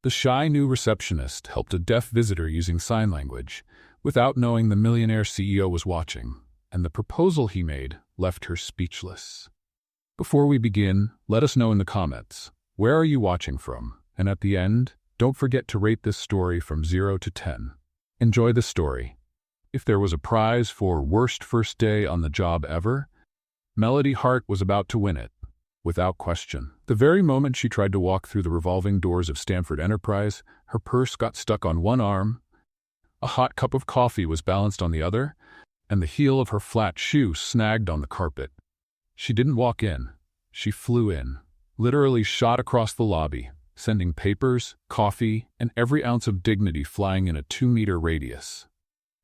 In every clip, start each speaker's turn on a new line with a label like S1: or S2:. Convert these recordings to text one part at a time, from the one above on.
S1: The shy new receptionist helped a deaf visitor using sign language, without knowing the Millionaire CEO was watching, and the proposal he made left her speechless. Before we begin, let us know in the comments, where are you watching from? And at the end, don't forget to rate this story from 0 to 10. Enjoy the story. If there was a prize for worst first day on the job ever, Melody Hart was about to win it, without question. The very moment she tried to walk through the revolving doors of Stanford Enterprise, her purse got stuck on one arm, a hot cup of coffee was balanced on the other, and the heel of her flat shoe snagged on the carpet. She didn't walk in. She flew in, literally shot across the lobby, sending papers, coffee, and every ounce of dignity flying in a 2-meter radius.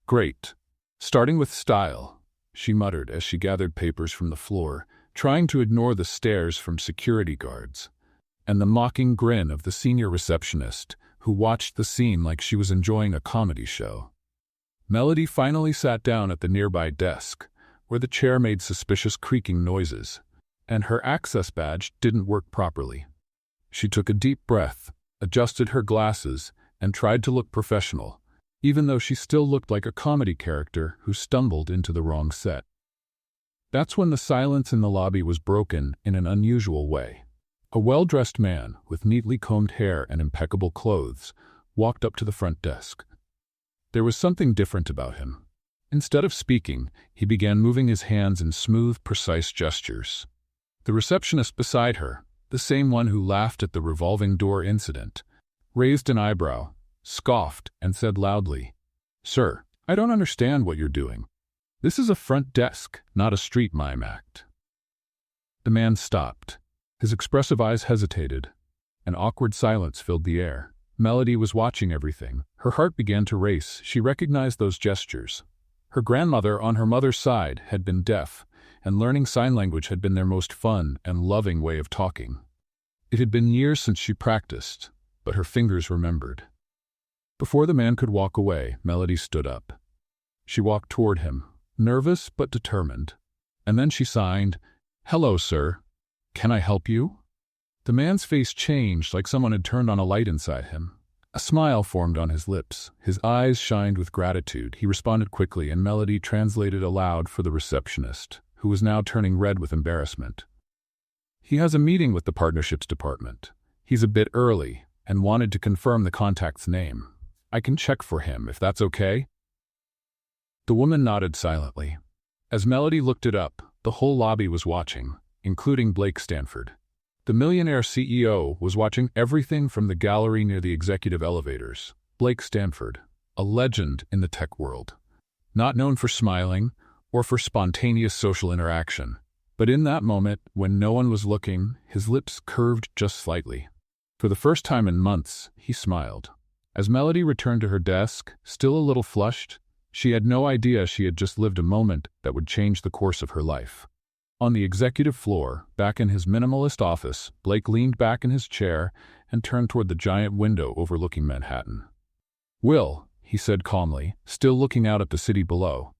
S1: Great. Starting with style, she muttered as she gathered papers from the floor, trying to ignore the stares from security guards, and the mocking grin of the senior receptionist, who watched the scene like she was enjoying a comedy show. Melody finally sat down at the nearby desk, where the chair made suspicious creaking noises, and her access badge didn't work properly. She took a deep breath, adjusted her glasses, and tried to look professional, even though she still looked like a comedy character who stumbled into the wrong set. That's when the silence in the lobby was broken in an unusual way. A well-dressed man with neatly combed hair and impeccable clothes walked up to the front desk. There was something different about him. Instead of speaking, he began moving his hands in smooth, precise gestures. The receptionist beside her, the same one who laughed at the revolving door incident, raised an eyebrow, scoffed, and said loudly, "Sir, I don't understand what you're doing. This is a front desk, not a street mime act." The man stopped. His expressive eyes hesitated. An awkward silence filled the air. Melody was watching everything. Her heart began to race. She recognized those gestures. Her grandmother on her mother's side had been deaf, and learning sign language had been their most fun and loving way of talking. It had been years since she practiced, but her fingers remembered. Before the man could walk away, Melody stood up. She walked toward him, nervous but determined, and then she signed, "Hello, sir. Can I help you?" The man's face changed like someone had turned on a light inside him. A smile formed on his lips. His eyes shined with gratitude. He responded quickly, and Melody translated aloud for the receptionist, who was now turning red with embarrassment. "He has a meeting with the partnerships department. He's a bit early and wanted to confirm the contact's name. I can check for him if that's okay." The woman nodded silently. As Melody looked it up, the whole lobby was watching, including Blake Stanford. The Millionaire CEO was watching everything from the gallery near the executive elevators. Blake Stanford, a legend in the tech world, not known for smiling or for spontaneous social interaction. But in that moment, when no one was looking, his lips curved just slightly. For the first time in months, he smiled. As Melody returned to her desk, still a little flushed, she had no idea she had just lived a moment that would change the course of her life. On the executive floor, back in his minimalist office, Blake leaned back in his chair and turned toward the giant window overlooking Manhattan. "Will," he said calmly, still looking out at the city below,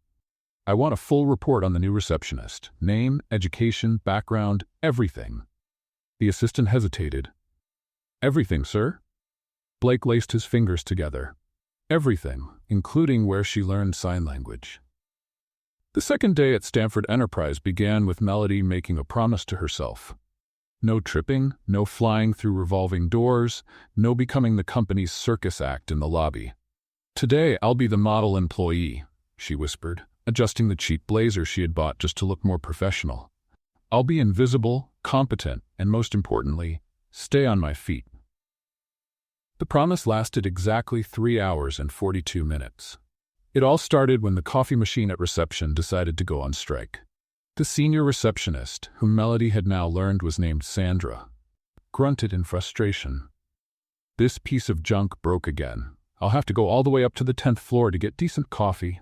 S1: "I want a full report on the new receptionist. Name, education, background, everything." The assistant hesitated. "Everything, sir?" Blake laced his fingers together. "Everything, including where she learned sign language." The second day at Stanford Enterprise began with Melody making a promise to herself. No tripping, no flying through revolving doors, no becoming the company's circus act in the lobby. "Today I'll be the model employee," she whispered, adjusting the cheap blazer she had bought just to look more professional. "I'll be invisible, competent, and most importantly, stay on my feet." The promise lasted exactly 3 hours and 42 minutes. It all started when the coffee machine at reception decided to go on strike. The senior receptionist, whom Melody had now learned was named Sandra, grunted in frustration. "This piece of junk broke again. I'll have to go all the way up to the 10th floor to get decent coffee."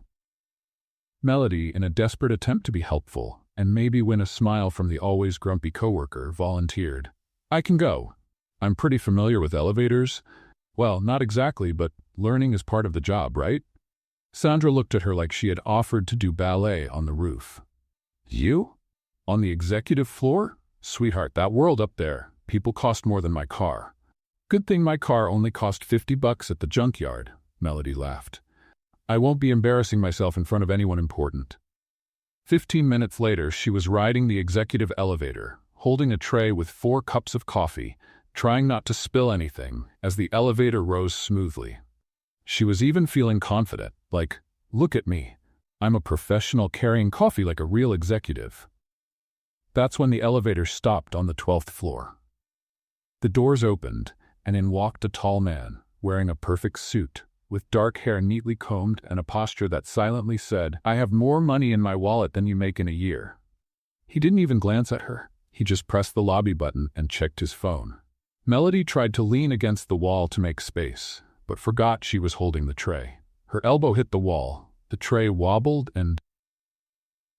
S1: Melody, in a desperate attempt to be helpful and maybe win a smile from the always grumpy coworker, volunteered. "I can go. I'm pretty familiar with elevators." "Well, not exactly, but learning is part of the job, right?" Sandra looked at her like she had offered to do ballet on the roof. "You? On the executive floor? Sweetheart, that world up there, people cost more than my car. Good thing my car only cost $50 at the junkyard, Melody laughed. I won't be embarrassing myself in front of anyone important. 15 minutes later, she was riding the executive elevator, holding a tray with 4 cups of coffee, trying not to spill anything as the elevator rose smoothly. She was even feeling confident, like, look at me. I'm a professional carrying coffee like a real executive. That's when the elevator stopped on the 12th floor. The doors opened, and in walked a tall man, wearing a perfect suit, with dark hair neatly combed and a posture that silently said, I have more money in my wallet than you make in a year. He didn't even glance at her. He just pressed the lobby button and checked his phone. Melody tried to lean against the wall to make space, but forgot she was holding the tray. Her elbow hit the wall, the tray wobbled, and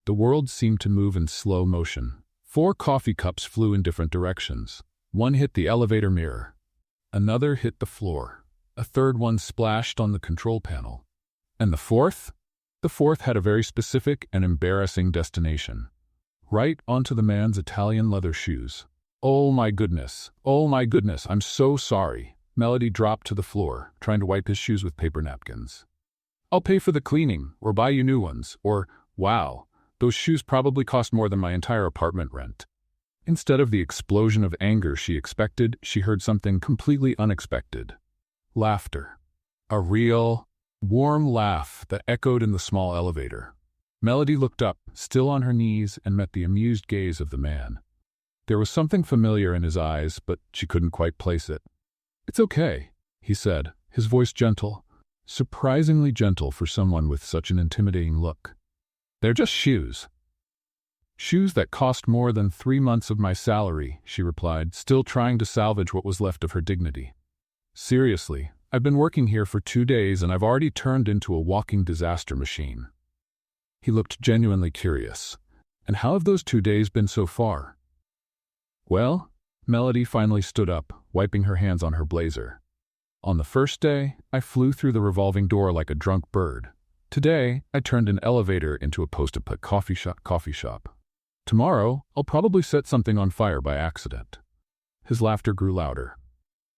S1: the world seemed to move in slow motion. 4 coffee cups flew in different directions. One hit the elevator mirror. Another hit the floor. A third one splashed on the control panel. And the fourth? The fourth had a very specific and embarrassing destination. Right onto the man's Italian leather shoes. Oh my goodness, I'm so sorry. Melody dropped to the floor, trying to wipe his shoes with paper napkins. I'll pay for the cleaning, or buy you new ones, or, wow, those shoes probably cost more than my entire apartment rent. Instead of the explosion of anger she expected, she heard something completely unexpected. Laughter. A real, warm laugh that echoed in the small elevator. Melody looked up, still on her knees, and met the amused gaze of the man. There was something familiar in his eyes, but she couldn't quite place it. It's okay, he said, his voice gentle, surprisingly gentle for someone with such an intimidating look. They're just shoes. Shoes that cost more than 3 months of my salary, she replied, still trying to salvage what was left of her dignity. Seriously, I've been working here for 2 days and I've already turned into a walking disaster machine. He looked genuinely curious. And how have those 2 days been so far? Well, Melody finally stood up, wiping her hands on her blazer. On the first day, I flew through the revolving door like a drunk bird. Today, I turned an elevator into a post-it coffee shop. Tomorrow, I'll probably set something on fire by accident. His laughter grew louder.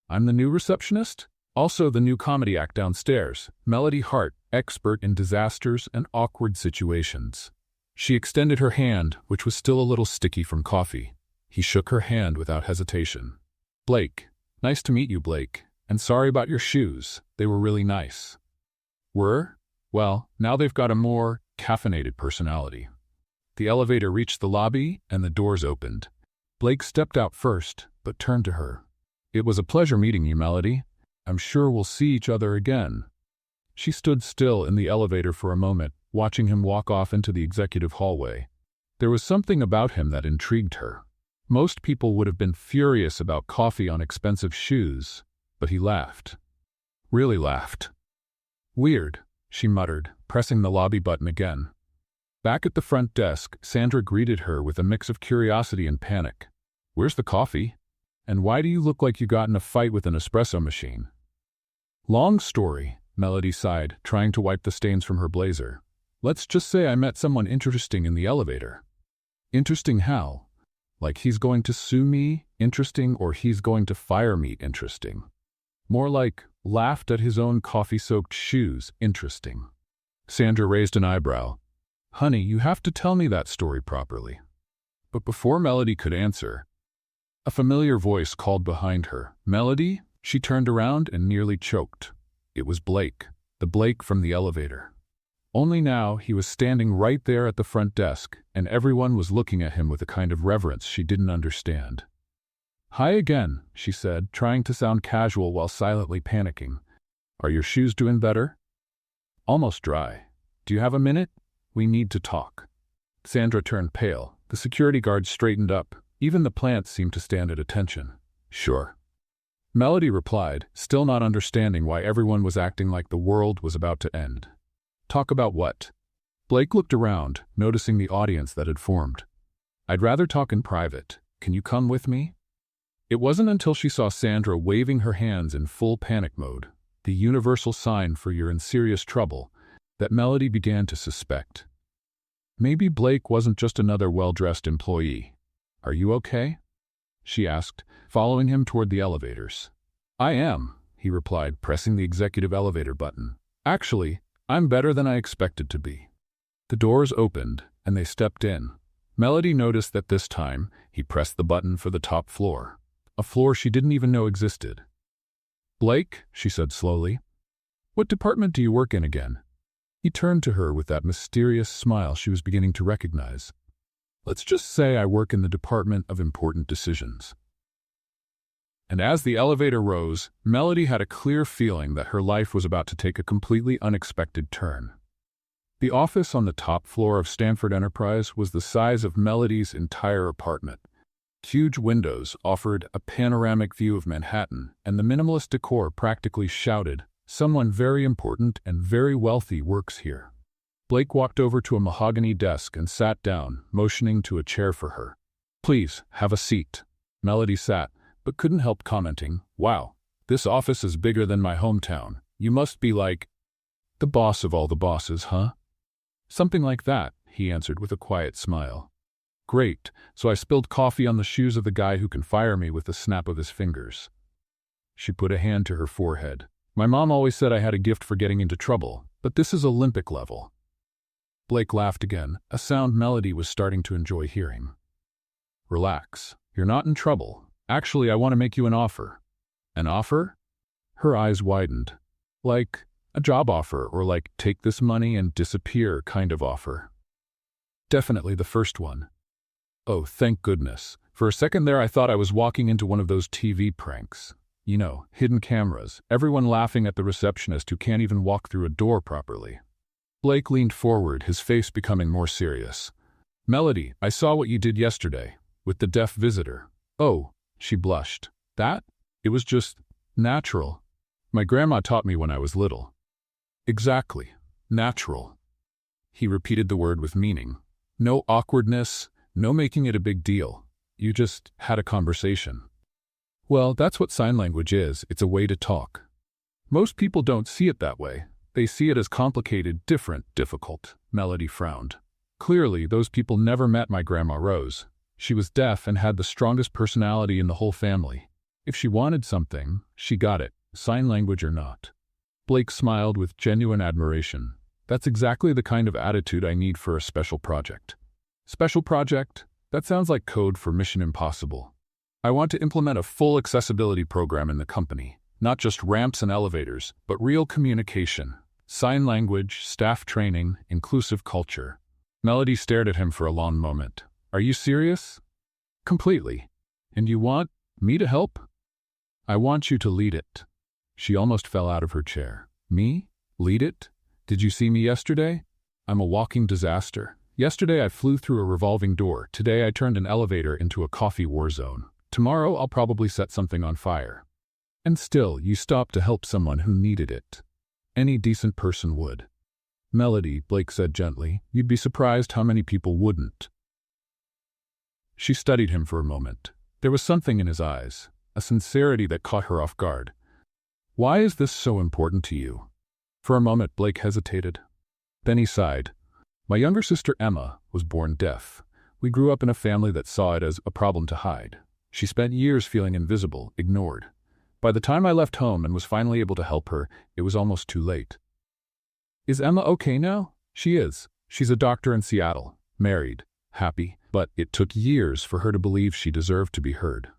S1: I'm the new receptionist, also the new comedy act downstairs, Melody Hart, expert in disasters and awkward situations. She extended her hand, which was still a little sticky from coffee. He shook her hand without hesitation. Blake. Nice to meet you, Blake. And sorry about your shoes. They were really nice. Were? Well, now they've got a more caffeinated personality. The elevator reached the lobby and the doors opened. Blake stepped out first, but turned to her. It was a pleasure meeting you, Melody. I'm sure we'll see each other again. She stood still in the elevator for a moment, watching him walk off into the executive hallway. There was something about him that intrigued her. Most people would have been furious about coffee on expensive shoes, but he laughed. Really laughed. Weird, she muttered, pressing the lobby button again. Back at the front desk, Sandra greeted her with a mix of curiosity and panic. Where's the coffee? And why do you look like you got in a fight with an espresso machine? Long story, Melody sighed, trying to wipe the stains from her blazer. Let's just say I met someone interesting in the elevator. Interesting how? Like he's going to sue me, interesting, or he's going to fire me, interesting. More like, laughed at his own coffee-soaked shoes, interesting. Sandra raised an eyebrow. Honey, you have to tell me that story properly. But before Melody could answer, a familiar voice called behind her. Melody? She turned around and nearly choked. It was Blake, the Blake from the elevator. Only now he was standing right there at the front desk, and everyone was looking at him with a kind of reverence she didn't understand. Hi again, she said, trying to sound casual while silently panicking. Are your shoes doing better? Almost dry. Do you have a minute? We need to talk. Sandra turned pale. The security guard straightened up. Even the plants seemed to stand at attention. Sure. Melody replied, still not understanding why everyone was acting like the world was about to end. Talk about what? Blake looked around, noticing the audience that had formed. I'd rather talk in private. Can you come with me? It wasn't until she saw Sandra waving her hands in full panic mode, the universal sign for you're in serious trouble, that Melody began to suspect. Maybe Blake wasn't just another well-dressed employee. Are you okay? She asked, following him toward the elevators. I am, he replied, pressing the executive elevator button. Actually, I'm better than I expected to be. The doors opened, and they stepped in. Melody noticed that this time, he pressed the button for the top floor, a floor she didn't even know existed. Blake, she said slowly, what department do you work in again? He turned to her with that mysterious smile she was beginning to recognize. Let's just say I work in the Department of Important Decisions. And as the elevator rose, Melody had a clear feeling that her life was about to take a completely unexpected turn. The office on the top floor of Stanford Enterprise was the size of Melody's entire apartment. Huge windows offered a panoramic view of Manhattan, and the minimalist decor practically shouted, "Someone very important and very wealthy works here." Blake walked over to a mahogany desk and sat down, motioning to a chair for her. "Please, have a seat." Melody sat, but couldn't help commenting, "Wow, this office is bigger than my hometown. You must be like the boss of all the bosses, huh?" "Something like that," he answered with a quiet smile. "Great, so I spilled coffee on the shoes of the guy who can fire me with the snap of his fingers." She put a hand to her forehead. "My mom always said I had a gift for getting into trouble, but this is Olympic level." Blake laughed again, a sound Melody was starting to enjoy hearing. "Relax. You're not in trouble. Actually, I want to make you an offer." "An offer?" Her eyes widened. "Like a job offer, or like take this money and disappear kind of offer?" "Definitely the first one." "Oh, thank goodness. For a second there I thought I was walking into one of those TV pranks. You know, hidden cameras, everyone laughing at the receptionist who can't even walk through a door properly." Blake leaned forward, his face becoming more serious. "Melody, I saw what you did yesterday, with the deaf visitor." "Oh," she blushed. "That? It was just natural. My grandma taught me when I was little." "Exactly. Natural." He repeated the word with meaning. "No awkwardness, no making it a big deal. You just had a conversation." "Well, that's what sign language is. It's a way to talk. Most people don't see it that way. They see it as complicated, different, difficult." Melody frowned. "Clearly, those people never met my Grandma Rose. She was deaf and had the strongest personality in the whole family. If she wanted something, she got it, sign language or not." Blake smiled with genuine admiration. "That's exactly the kind of attitude I need for a special project." "Special project? That sounds like code for Mission Impossible. I want to implement a full accessibility program in the company. Not just ramps and elevators, but real communication. Sign language, staff training, inclusive culture." Melody stared at him for a long moment. "Are you serious?" "Completely. And you want me to help?" "I want you to lead it." She almost fell out of her chair. "Me? Lead it? Did you see me yesterday? I'm a walking disaster. Yesterday I flew through a revolving door. Today I turned an elevator into a coffee war zone. Tomorrow I'll probably set something on fire. And still, you stopped to help someone who needed it. Any decent person would." "Melody," Blake said gently, "you'd be surprised how many people wouldn't." She studied him for a moment. There was something in his eyes, a sincerity that caught her off guard. "Why is this so important to you?" For a moment, Blake hesitated. Then he sighed. "My younger sister Emma was born deaf. We grew up in a family that saw it as a problem to hide. She spent years feeling invisible, ignored. By the time I left home and was finally able to help her, it was almost too late." "Is Emma okay now?" "She is. She's a doctor in Seattle, married, happy, but it took years for her to believe she deserved to be heard."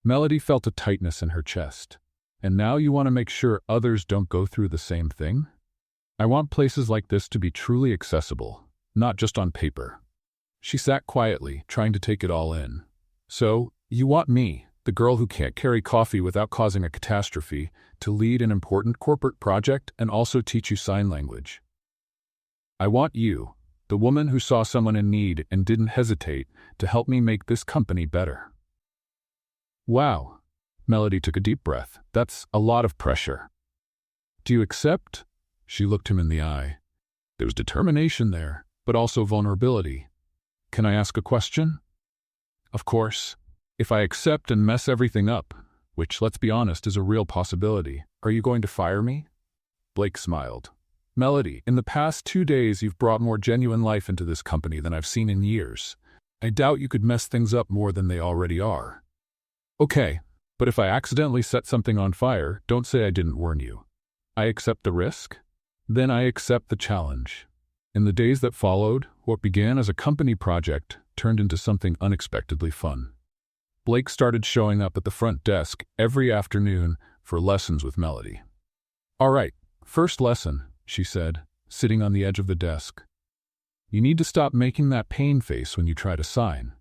S1: Melody felt a tightness in her chest. "And now you want to make sure others don't go through the same thing?" "I want places like this to be truly accessible, not just on paper." She sat quietly, trying to take it all in. "So, you want me, the girl who can't carry coffee without causing a catastrophe, to lead an important corporate project and also teach you sign language? I want you, the woman who saw someone in need and didn't hesitate, to help me make this company better." "Wow." Melody took a deep breath. "That's a lot of pressure." "Do you accept?" She looked him in the eye. There was determination there, but also vulnerability. "Can I ask a question?" "Of course. If I accept and mess everything up, which, let's be honest, is a real possibility, are you going to fire me?" Blake smiled. "Melody, in the past 2 days you've brought more genuine life into this company than I've seen in years. I doubt you could mess things up more than they already are." "Okay, But if I accidentally set something on fire, don't say I didn't warn you. I accept the risk. Then I accept the challenge. In the days that followed, what began as a company project turned into something unexpectedly fun. Blake started showing up at the front desk every afternoon for lessons with Melody. "All right, first lesson," she said, sitting on the edge of the desk. "You need to stop making that pain face when you try to sign."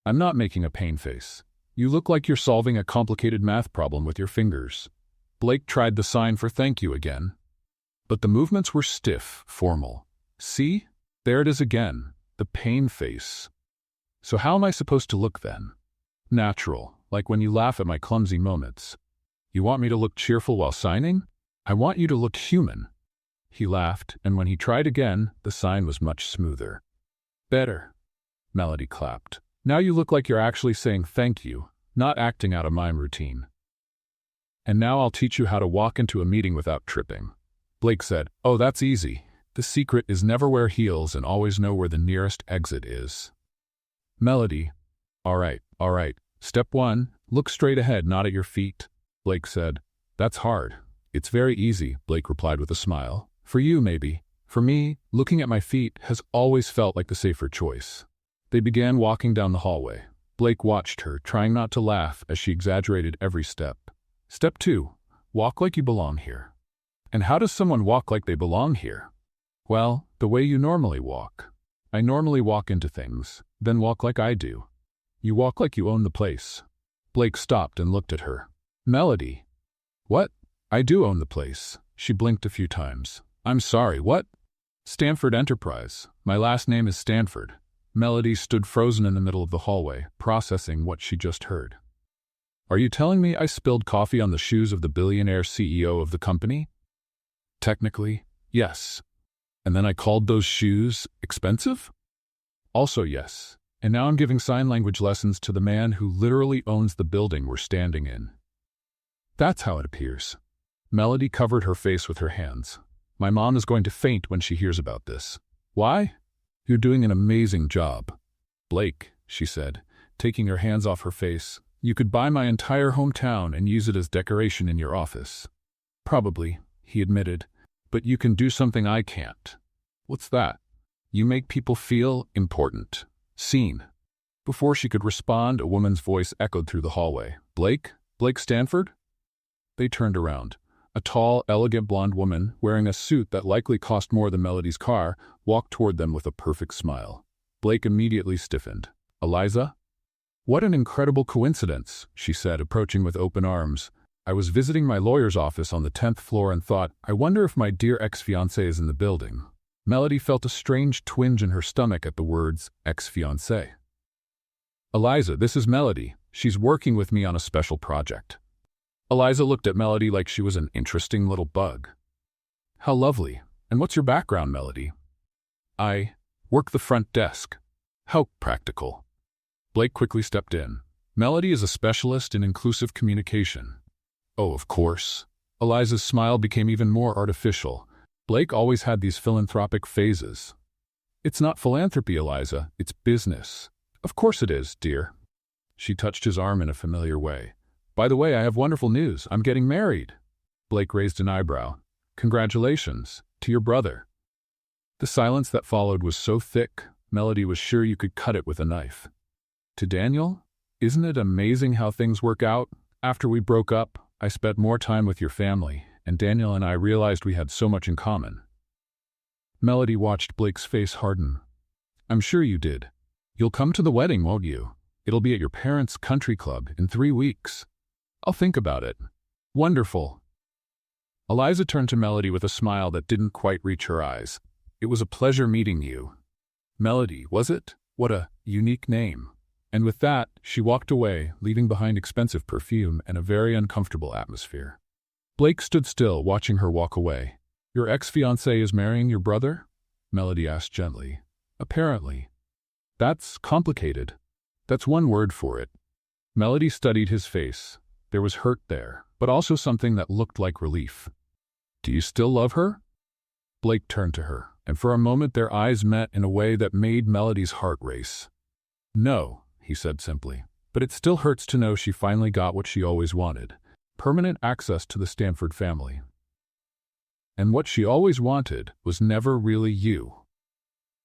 S1: "I'm not making a pain face. You look like you're solving a complicated math problem with your fingers." Blake tried the sign for thank you again. But the movements were stiff, formal. "See? There it is again. The pain face. So how am I supposed to look then?" "Natural, like when you laugh at my clumsy moments." "You want me to look cheerful while signing?" "I want you to look human." He laughed, and when he tried again, the sign was much smoother. "Better." Melody clapped. "Now you look like you're actually saying thank you, not acting out a mime routine." "And now I'll teach you how to walk into a meeting without tripping." Blake said, "Oh, that's easy. The secret is never wear heels and always know where the nearest exit is." Melody, all right. Step 1, look straight ahead, not at your feet." Blake said, "That's hard." "It's very easy," Blake replied with a smile. "For you, maybe. For me, looking at my feet has always felt like the safer choice." They began walking down the hallway. Blake watched her, trying not to laugh as she exaggerated every step. "Step 2, walk like you belong here." "And how does someone walk like they belong here?" "Well, the way you normally walk. I normally walk into things, then walk like I do. You walk like you own the place." Blake stopped and looked at her. "Melody." "What? I do own the place." She blinked a few times. "I'm sorry, what?" "Stanford Enterprise. My last name is Stanford." Melody stood frozen in the middle of the hallway, processing what she just heard. "Are you telling me I spilled coffee on the shoes of the billionaire CEO of the company?" "Technically, yes. And then I called those shoes expensive?" "Also yes. And now I'm giving sign language lessons to the man who literally owns the building we're standing in." "That's how it appears." Melody covered her face with her hands. "My mom is going to faint when she hears about this." "Why?" "You're doing an amazing job." "Blake," she said, taking her hands off her face, "you could buy my entire hometown and use it as decoration in your office." "Probably," he admitted, "but you can do something I can't." "What's that?" "You make people feel important. Seen." Before she could respond, a woman's voice echoed through the hallway. "Blake? Blake Stanford?" They turned around. A tall, elegant blonde woman, wearing a suit that likely cost more than Melody's car, walked toward them with a perfect smile. Blake immediately stiffened. "Eliza?" "What an incredible coincidence," she said, approaching with open arms. "I was visiting my lawyer's office on the 10th floor and thought, I wonder if my dear ex-fiancé is in the building." Melody felt a strange twinge in her stomach at the words, ex-fiancé. "Eliza, this is Melody. She's working with me on a special project." Eliza looked at Melody like she was an interesting little bug. "How lovely. And what's your background, Melody?" "I work the front desk." "How practical." Blake quickly stepped in. "Melody is a specialist in inclusive communication." "Oh, of course." Eliza's smile became even more artificial. Blake always had these philanthropic phases. "It's not philanthropy, Eliza. It's business." "Of course it is, dear." She touched his arm in a familiar way. "By the way, I have wonderful news. I'm getting married." Blake raised an eyebrow. "Congratulations. To your brother." The silence that followed was so thick, Melody was sure you could cut it with a knife. "To Daniel? Isn't it amazing how things work out? After we broke up, I spent more time with your family, and Daniel and I realized we had so much in common." Melody watched Blake's face harden. "I'm sure you did. You'll come to the wedding, won't you? It'll be at your parents' country club in 3 weeks. I'll think about it." "Wonderful." Eliza turned to Melody with a smile that didn't quite reach her eyes. "It was a pleasure meeting you." "Melody, was it? What a unique name." And with that, she walked away, leaving behind expensive perfume and a very uncomfortable atmosphere. Blake stood still, watching her walk away. "Your ex-fiancé is marrying your brother?" Melody asked gently. "Apparently." "That's complicated." "That's one word for it." Melody studied his face. There was hurt there, but also something that looked like relief. "Do you still love her?" Blake turned to her, and for a moment their eyes met in a way that made Melody's heart race. "No," he said simply, But it still hurts to know she finally got what she always wanted: permanent access to the Stanford family. And what she always wanted was never really you.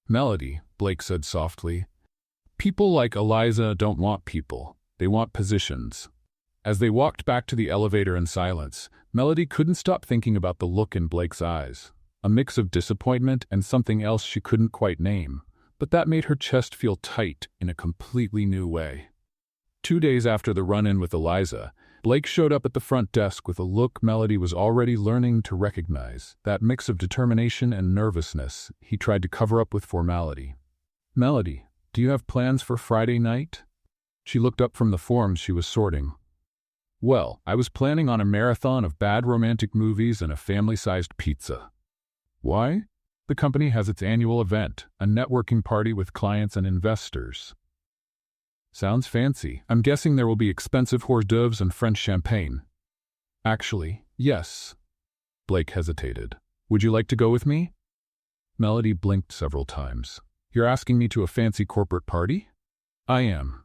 S1: Melody, Blake said softly. People like Eliza don't want people. They want positions. As they walked back to the elevator in silence, Melody couldn't stop thinking about the look in Blake's eyes, a mix of disappointment and something else she couldn't quite name, but that made her chest feel tight in a completely new way. 2 days after the run-in with Eliza, Blake showed up at the front desk with a look Melody was already learning to recognize, that mix of determination and nervousness he tried to cover up with formality. "Melody, do you have plans for Friday night?" She looked up from the forms she was sorting. "Well, I was planning on a marathon of bad romantic movies and a family-sized pizza." "Why?" "The company has its annual event, a networking party with clients and investors." "Sounds fancy. I'm guessing there will be expensive hors d'oeuvres and French champagne." "Actually, yes." Blake hesitated. "Would you like to go with me?" Melody blinked several times. "You're asking me to a fancy corporate party?" "I am."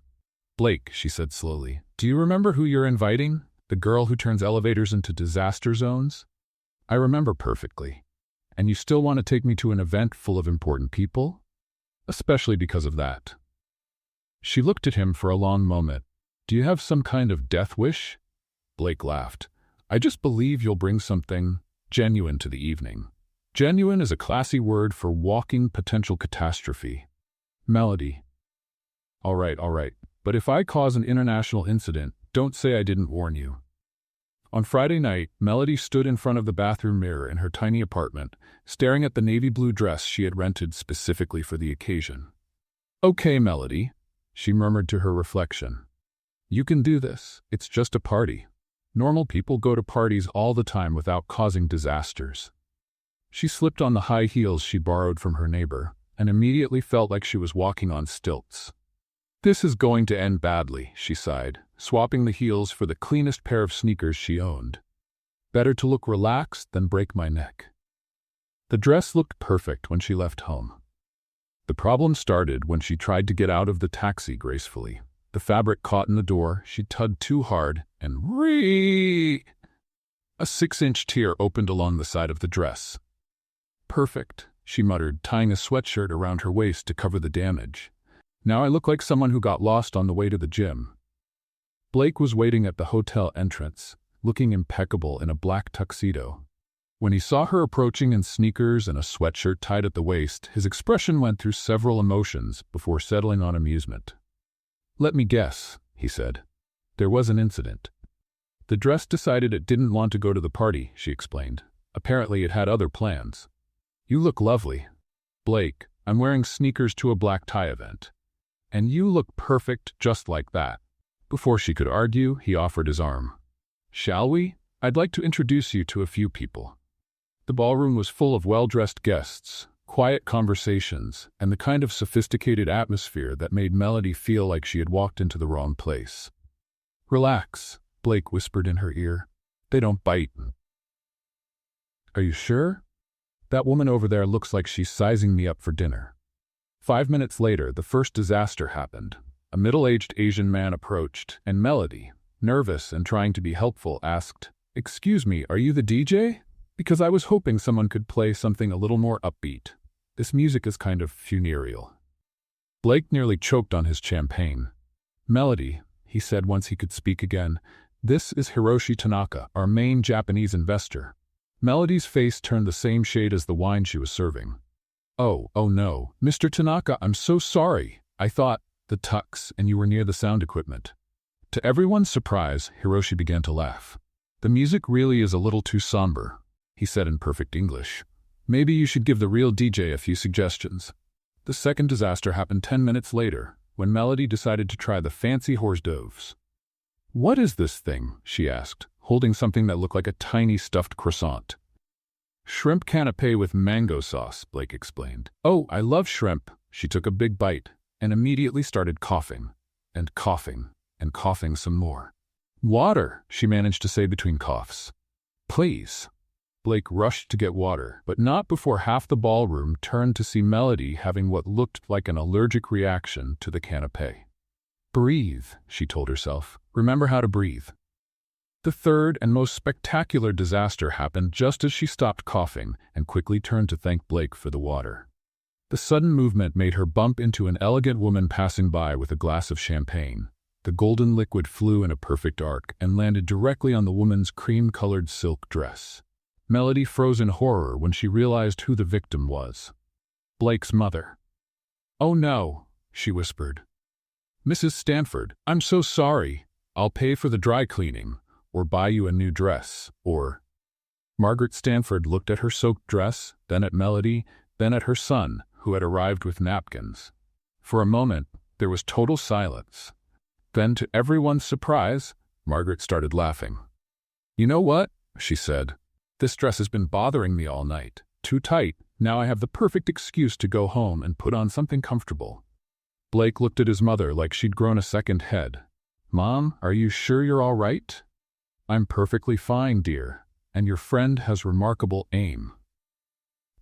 S1: "Blake," she said slowly, "do you remember who you're inviting? The girl who turns elevators into disaster zones?" "I remember perfectly." "And you still want to take me to an event full of important people?" "Especially because of that." She looked at him for a long moment. "Do you have some kind of death wish?" Blake laughed. "I just believe you'll bring something genuine to the evening." Genuine is a classy word for walking potential catastrophe. "Melody." All right. But if I cause an international incident, don't say I didn't warn you." On Friday night, Melody stood in front of the bathroom mirror in her tiny apartment, staring at the navy blue dress she had rented specifically for the occasion. "Okay, Melody," she murmured to her reflection. "You can do this. It's just a party. Normal people go to parties all the time without causing disasters." She slipped on the high heels she borrowed from her neighbor, and immediately felt like she was walking on stilts. "This is going to end badly," she sighed, swapping the heels for the cleanest pair of sneakers she owned. "Better to look relaxed than break my neck." The dress looked perfect when she left home. The problem started when she tried to get out of the taxi gracefully. The fabric caught in the door, she tugged too hard, and a 6-inch tear opened along the side of the dress. "Perfect," she muttered, tying a sweatshirt around her waist to cover the damage. "Now I look like someone who got lost on the way to the gym." Blake was waiting at the hotel entrance, looking impeccable in a black tuxedo. When he saw her approaching in sneakers and a sweatshirt tied at the waist, his expression went through several emotions before settling on amusement. "Let me guess," he said. "There was an incident." "The dress decided it didn't want to go to the party," she explained. "Apparently it had other plans." "You look lovely." "Blake, I'm wearing sneakers to a black tie event." "And you look perfect just like that." Before she could argue, he offered his arm. "Shall we? I'd like to introduce you to a few people." The ballroom was full of well-dressed guests, quiet conversations, and the kind of sophisticated atmosphere that made Melody feel like she had walked into the wrong place. "Relax," Blake whispered in her ear. "They don't bite." "Are you sure? That woman over there looks like she's sizing me up for dinner." 5 minutes later, the first disaster happened. A middle-aged Asian man approached, and Melody, nervous and trying to be helpful, asked, "Excuse me, are you the DJ? Because I was hoping someone could play something a little more upbeat. This music is kind of funereal." Blake nearly choked on his champagne. "Melody," he said once he could speak again, "this is Hiroshi Tanaka, our main Japanese investor." Melody's face turned the same shade as the wine she was serving. Oh no, Mr. Tanaka, I'm so sorry. I thought the tux and you were near the sound equipment." To everyone's surprise, Hiroshi began to laugh. "The music really is a little too somber," he said in perfect English. "Maybe you should give the real DJ a few suggestions." The second disaster happened 10 minutes later, when Melody decided to try the fancy hors d'oeuvres. "What is this thing?" she asked, holding something that looked like a tiny stuffed croissant. "Shrimp canapé with mango sauce," Blake explained. "Oh, I love shrimp." She took a big bite and immediately started coughing, and coughing, and coughing some more. "Water," she managed to say between coughs. "Please." Blake rushed to get water, but not before half the ballroom turned to see Melody having what looked like an allergic reaction to the canapé. Breathe, she told herself. Remember how to breathe. The third and most spectacular disaster happened just as she stopped coughing and quickly turned to thank Blake for the water. The sudden movement made her bump into an elegant woman passing by with a glass of champagne. The golden liquid flew in a perfect arc and landed directly on the woman's cream-colored silk dress. Melody froze in horror when she realized who the victim was. Blake's mother. "Oh no," she whispered. "Mrs. Stanford, I'm so sorry. I'll pay for the dry cleaning, or buy you a new dress, or—" Margaret Stanford looked at her soaked dress, then at Melody, then at her son, who had arrived with napkins. For a moment, there was total silence. Then, to everyone's surprise, Margaret started laughing. "You know what?" she said. "This dress has been bothering me all night. Too tight. Now I have the perfect excuse to go home and put on something comfortable." Blake looked at his mother like she'd grown a second head. "Mom, are you sure you're all right?" "I'm perfectly fine, dear, and your friend has remarkable aim."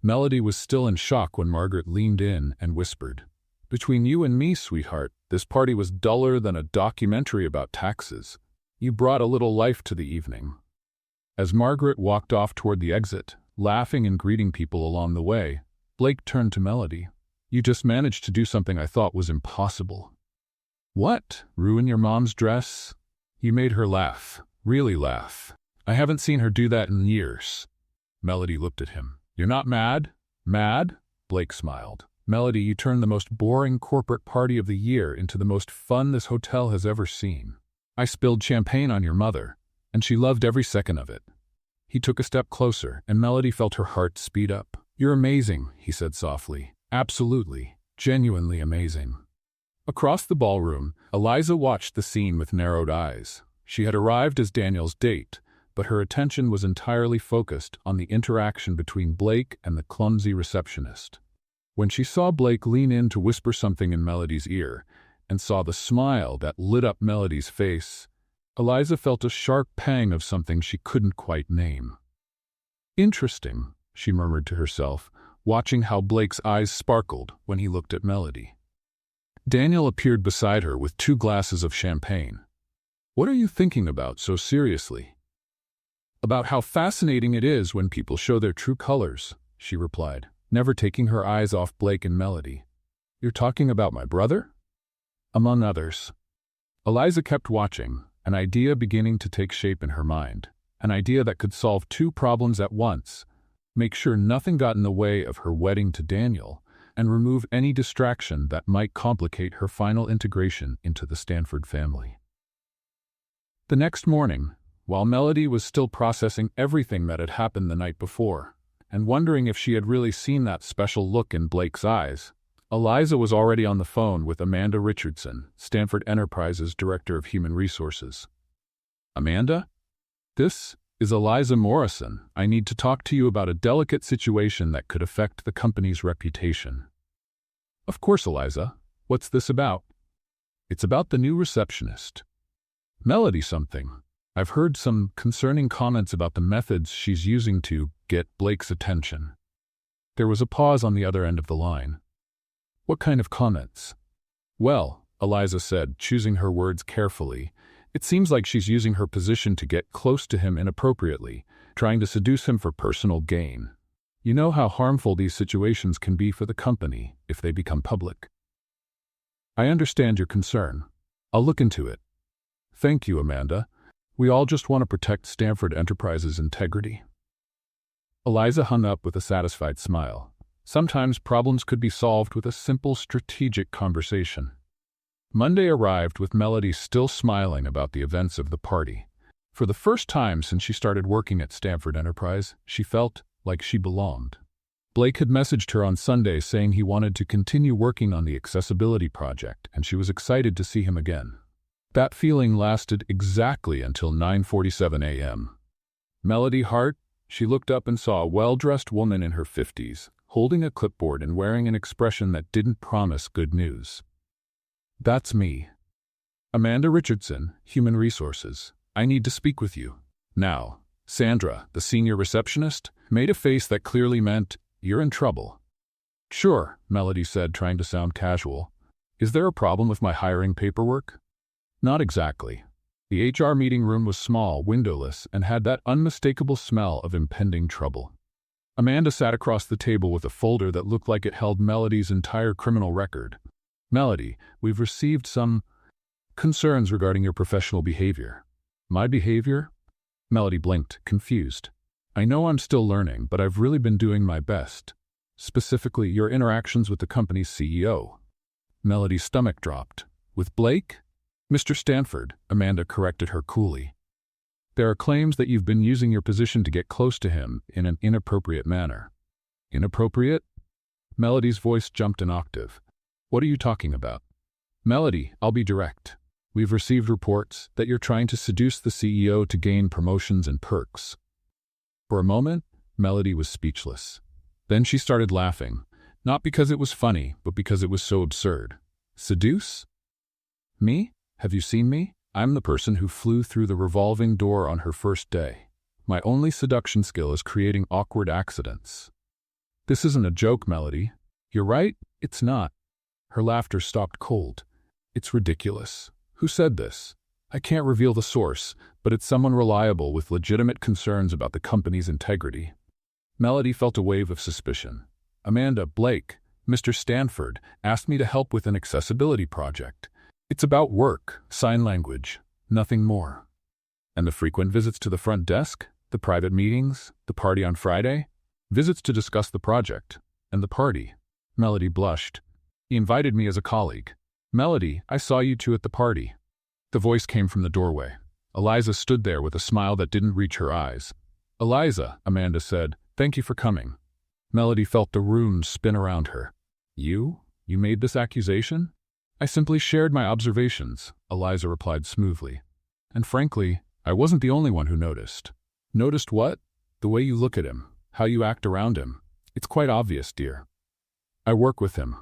S1: Melody was still in shock when Margaret leaned in and whispered, "Between you and me, sweetheart, this party was duller than a documentary about taxes. You brought a little life to the evening." As Margaret walked off toward the exit, laughing and greeting people along the way, Blake turned to Melody. "You just managed to do something I thought was impossible." "What? Ruin your mom's dress?" You made her laugh, really laugh. "I haven't seen her do that in years." Melody looked at him. "You're not mad?" "Mad?" Blake smiled. "Melody, you turned the most boring corporate party of the year into the most fun this hotel has ever seen. I spilled champagne on your mother, and she loved every second of it." He took a step closer, and Melody felt her heart speed up. "You're amazing," he said softly. "Absolutely, genuinely amazing." Across the ballroom, Eliza watched the scene with narrowed eyes. She had arrived as Daniel's date, but her attention was entirely focused on the interaction between Blake and the clumsy receptionist. When she saw Blake lean in to whisper something in Melody's ear, and saw the smile that lit up Melody's face, Eliza felt a sharp pang of something she couldn't quite name. "Interesting," she murmured to herself, watching how Blake's eyes sparkled when he looked at Melody. Daniel appeared beside her with 2 glasses of champagne. "What are you thinking about so seriously?" "About how fascinating it is when people show their true colors," she replied, never taking her eyes off Blake and Melody. "You're talking about my brother?" "Among others." Eliza kept watching, an idea beginning to take shape in her mind, an idea that could solve 2 problems at once, make sure nothing got in the way of her wedding to Daniel, and remove any distraction that might complicate her final integration into the Stanford family. The next morning, while Melody was still processing everything that had happened the night before, and wondering if she had really seen that special look in Blake's eyes, Eliza was already on the phone with Amanda Richardson, Stanford Enterprise's Director of Human Resources. "Amanda? This is Eliza Morrison. I need to talk to you about a delicate situation that could affect the company's reputation." "Of course, Eliza. What's this about?" "It's about the new receptionist." "Melody something. I've heard some concerning comments about the methods she's using to get Blake's attention." There was a pause on the other end of the line. "What kind of comments?" "Well," Eliza said, choosing her words carefully, "it seems like she's using her position to get close to him inappropriately, trying to seduce him for personal gain. You know how harmful these situations can be for the company if they become public." "I understand your concern. I'll look into it." "Thank you, Amanda. We all just want to protect Stanford Enterprise's integrity." Eliza hung up with a satisfied smile. Sometimes problems could be solved with a simple strategic conversation. Monday arrived with Melody still smiling about the events of the party. For the first time since she started working at Stanford Enterprise, she felt like she belonged. Blake had messaged her on Sunday saying he wanted to continue working on the accessibility project, and she was excited to see him again. That feeling lasted exactly until 9:47 a.m. Melody Hart, she looked up and saw a well-dressed woman in her 50s, holding a clipboard and wearing an expression that didn't promise good news. "That's me. Amanda Richardson, Human Resources. I need to speak with you. Now." Sandra, the senior receptionist, made a face that clearly meant, "You're in trouble." "Sure," Melody said, trying to sound casual. Is there a problem with my hiring paperwork? Not exactly. The HR meeting room was small, windowless, and had that unmistakable smell of impending trouble. Amanda sat across the table with a folder that looked like it held Melody's entire criminal record. Melody, we've received some concerns regarding your professional behavior. My behavior? Melody blinked, confused. I know I'm still learning, but I've really been doing my best. Specifically, your interactions with the company's CEO. Melody's stomach dropped. With Blake? Mr. Stanford, Amanda corrected her coolly. There are claims that you've been using your position to get close to him in an inappropriate manner. Inappropriate? Melody's voice jumped an octave. What are you talking about? Melody, I'll be direct. We've received reports that you're trying to seduce the CEO to gain promotions and perks. For a moment, Melody was speechless. Then she started laughing, not because it was funny, but because it was so absurd. Seduce? Me? Have you seen me? I'm the person who flew through the revolving door on her first day. My only seduction skill is creating awkward accidents. This isn't a joke, Melody. You're right, it's not. Her laughter stopped cold. It's ridiculous. Who said this? I can't reveal the source, but it's someone reliable with legitimate concerns about the company's integrity. Melody felt a wave of suspicion. Amanda, Blake, Mr. Stanford, asked me to help with an accessibility project. It's about work, sign language, nothing more. And the frequent visits to the front desk, the private meetings, the party on Friday? Visits to discuss the project. And the party. Melody blushed. He invited me as a colleague. Melody, I saw you two at the party. The voice came from the doorway. Eliza stood there with a smile that didn't reach her eyes. Eliza, Amanda said, thank you for coming. Melody felt the room spin around her. You? You made this accusation? I simply shared my observations, Eliza replied smoothly. And frankly, I wasn't the only one who noticed. Noticed what? The way you look at him, how you act around him. It's quite obvious, dear. I work with him.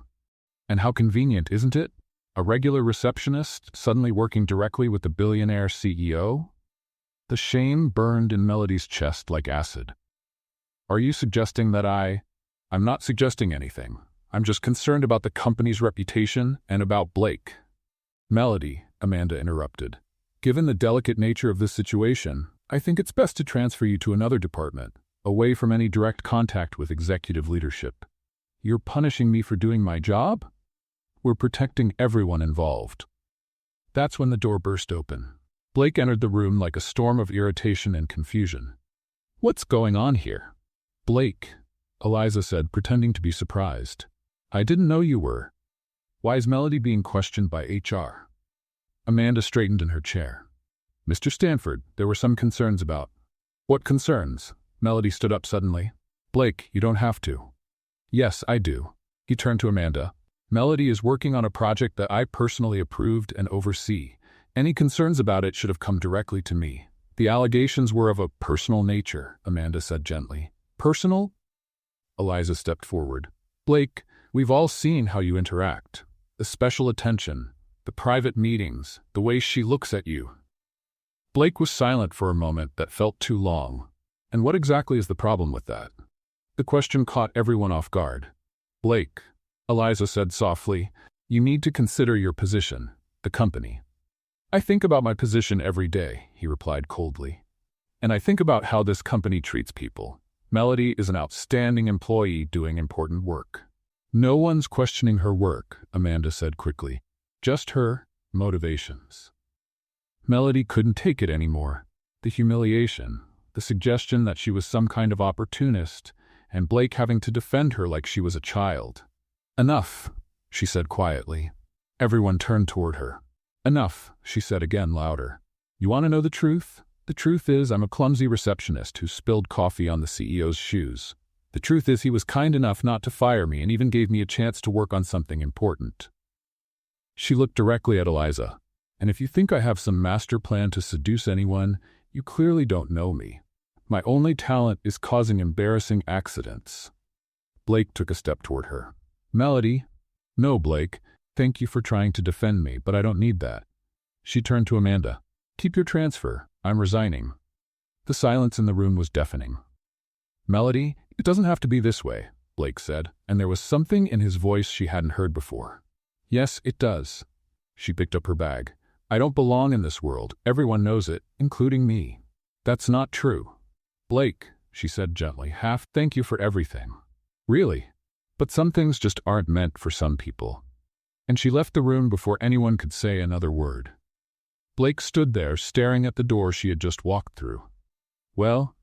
S1: And how convenient, isn't it? A regular receptionist suddenly working directly with the billionaire CEO? The shame burned in Melody's chest like acid. Are you suggesting that I'm not suggesting anything. I'm just concerned about the company's reputation and about Blake. Melody, Amanda interrupted. Given the delicate nature of this situation, I think it's best to transfer you to another department, away from any direct contact with executive leadership. You're punishing me for doing my job? We're protecting everyone involved. That's when the door burst open. Blake entered the room like a storm of irritation and confusion. What's going on here? Blake, Eliza said, pretending to be surprised. I didn't know you were. Why is Melody being questioned by HR? Amanda straightened in her chair. Mr. Stanford, there were some concerns about. What concerns? Melody stood up suddenly. Blake, you don't have to. Yes, I do. He turned to Amanda. Melody is working on a project that I personally approved and oversee. Any concerns about it should have come directly to me. The allegations were of a personal nature, Amanda said gently. Personal? Eliza stepped forward. Blake, we've all seen how you interact. The special attention, the private meetings, the way she looks at you. Blake was silent for a moment that felt too long. And what exactly is the problem with that? The question caught everyone off guard. Blake, Eliza said softly, you need to consider your position, the company. I think about my position every day, he replied coldly. And I think about how this company treats people. Melody is an outstanding employee doing important work. No one's questioning her work, Amanda said quickly. Just her motivations. Melody couldn't take it anymore. The humiliation, the suggestion that she was some kind of opportunist, and Blake having to defend her like she was a child. Enough, she said quietly. Everyone turned toward her. Enough, she said again louder. You want to know the truth? The truth is I'm a clumsy receptionist who spilled coffee on the CEO's shoes. The truth is he was kind enough not to fire me and even gave me a chance to work on something important. She looked directly at Eliza. And if you think I have some master plan to seduce anyone, you clearly don't know me. My only talent is causing embarrassing accidents. Blake took a step toward her. Melody. No, Blake. Thank you for trying to defend me, but I don't need that. She turned to Amanda. Keep your transfer. I'm resigning. The silence in the room was deafening. Melody, it doesn't have to be this way, Blake said, and there was something in his voice she hadn't heard before. Yes, it does. She picked up her bag. I don't belong in this world. Everyone knows it, including me. That's not true. Blake, she said gently, thank you for everything. Really? But some things just aren't meant for some people. And she left the room before anyone could say another word. Blake stood there, staring at the door she had just walked through. Well,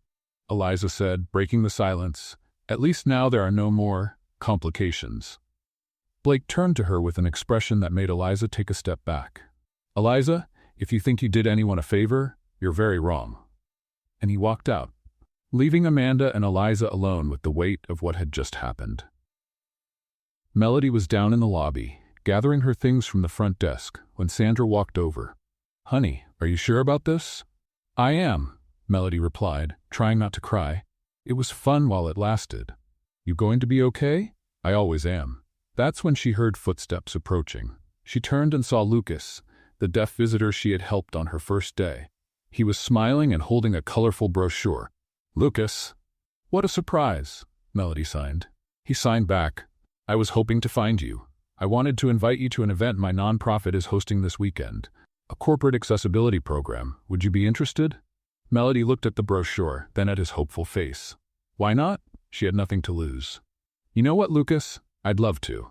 S1: Eliza said, breaking the silence, at least now there are no more complications. Blake turned to her with an expression that made Eliza take a step back. Eliza, if you think you did anyone a favor, you're very wrong. And he walked out, leaving Amanda and Eliza alone with the weight of what had just happened. Melody was down in the lobby, gathering her things from the front desk, when Sandra walked over. Honey, are you sure about this? I am, Melody replied, trying not to cry. It was fun while it lasted. You going to be okay? I always am. That's when she heard footsteps approaching. She turned and saw Lucas, the deaf visitor she had helped on her first day. He was smiling and holding a colorful brochure. Lucas. What a surprise, Melody signed. He signed back. I was hoping to find you. I wanted to invite you to an event my nonprofit is hosting this weekend. A corporate accessibility program. Would you be interested? Melody looked at the brochure, then at his hopeful face. Why not? She had nothing to lose. You know what, Lucas? I'd love to.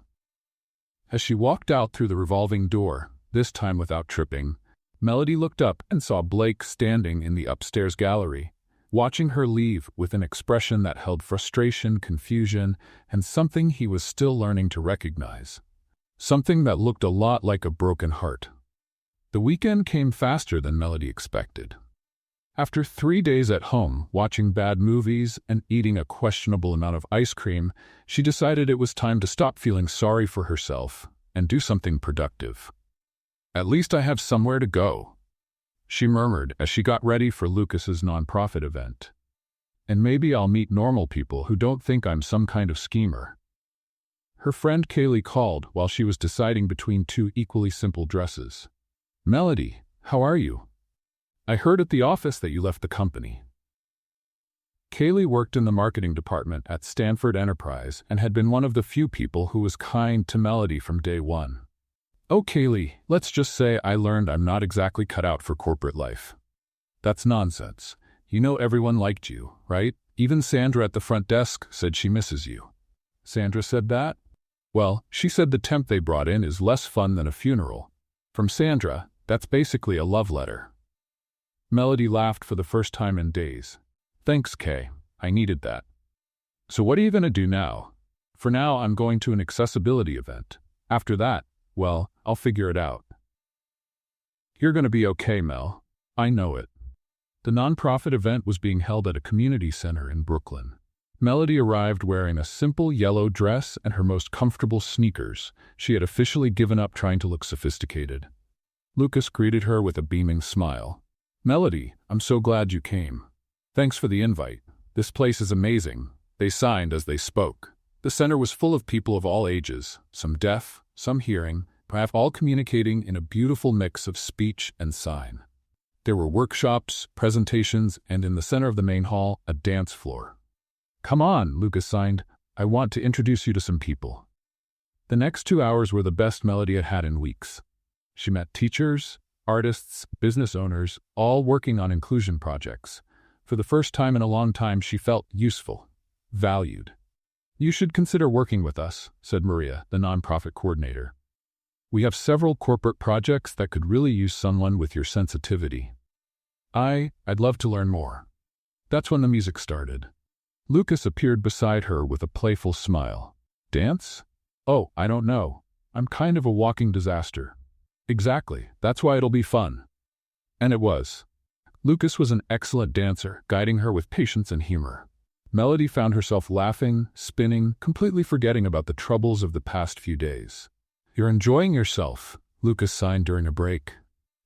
S1: As she walked out through the revolving door, this time without tripping, Melody looked up and saw Blake standing in the upstairs gallery, watching her leave with an expression that held frustration, confusion, and something he was still learning to recognize. Something that looked a lot like a broken heart. The weekend came faster than Melody expected. After 3 days at home, watching bad movies and eating a questionable amount of ice cream, she decided it was time to stop feeling sorry for herself and do something productive. At least I have somewhere to go, she murmured as she got ready for Lucas's nonprofit event. And maybe I'll meet normal people who don't think I'm some kind of schemer. Her friend Kaylee called while she was deciding between two equally simple dresses. Melody, how are you? I heard at the office that you left the company. Kaylee worked in the marketing department at Stanford Enterprise and had been one of the few people who was kind to Melody from day one. Oh, Kaylee, let's just say I learned I'm not exactly cut out for corporate life. That's nonsense. You know everyone liked you, right? Even Sandra at the front desk said she misses you. Sandra said that? Well, she said the temp they brought in is less fun than a funeral. From Sandra, that's basically a love letter. Melody laughed for the first time in days. Thanks, Kay. I needed that. So what are you going to do now? For now, I'm going to an accessibility event. After that, well, I'll figure it out. You're going to be okay, Mel. I know it. The nonprofit event was being held at a community center in Brooklyn. Melody arrived wearing a simple yellow dress and her most comfortable sneakers. She had officially given up trying to look sophisticated. Lucas greeted her with a beaming smile. Melody, I'm so glad you came. Thanks for the invite. This place is amazing. They signed as they spoke. The center was full of people of all ages, some deaf, some hearing, perhaps all communicating in a beautiful mix of speech and sign. There were workshops, presentations, and in the center of the main hall, a dance floor. Come on, Lucas signed. I want to introduce you to some people. The next 2 hours were the best Melody had had in weeks. She met teachers, artists, business owners, all working on inclusion projects. For the first time in a long time, she felt useful, valued. You should consider working with us, said Maria, the nonprofit coordinator. We have several corporate projects that could really use someone with your sensitivity. I'd love to learn more. That's when the music started. Lucas appeared beside her with a playful smile. Dance? Oh, I don't know. I'm kind of a walking disaster. Exactly, that's why it'll be fun. And it was. Lucas was an excellent dancer, guiding her with patience and humor. Melody found herself laughing, spinning, completely forgetting about the troubles of the past few days. You're enjoying yourself, Lucas signed during a break.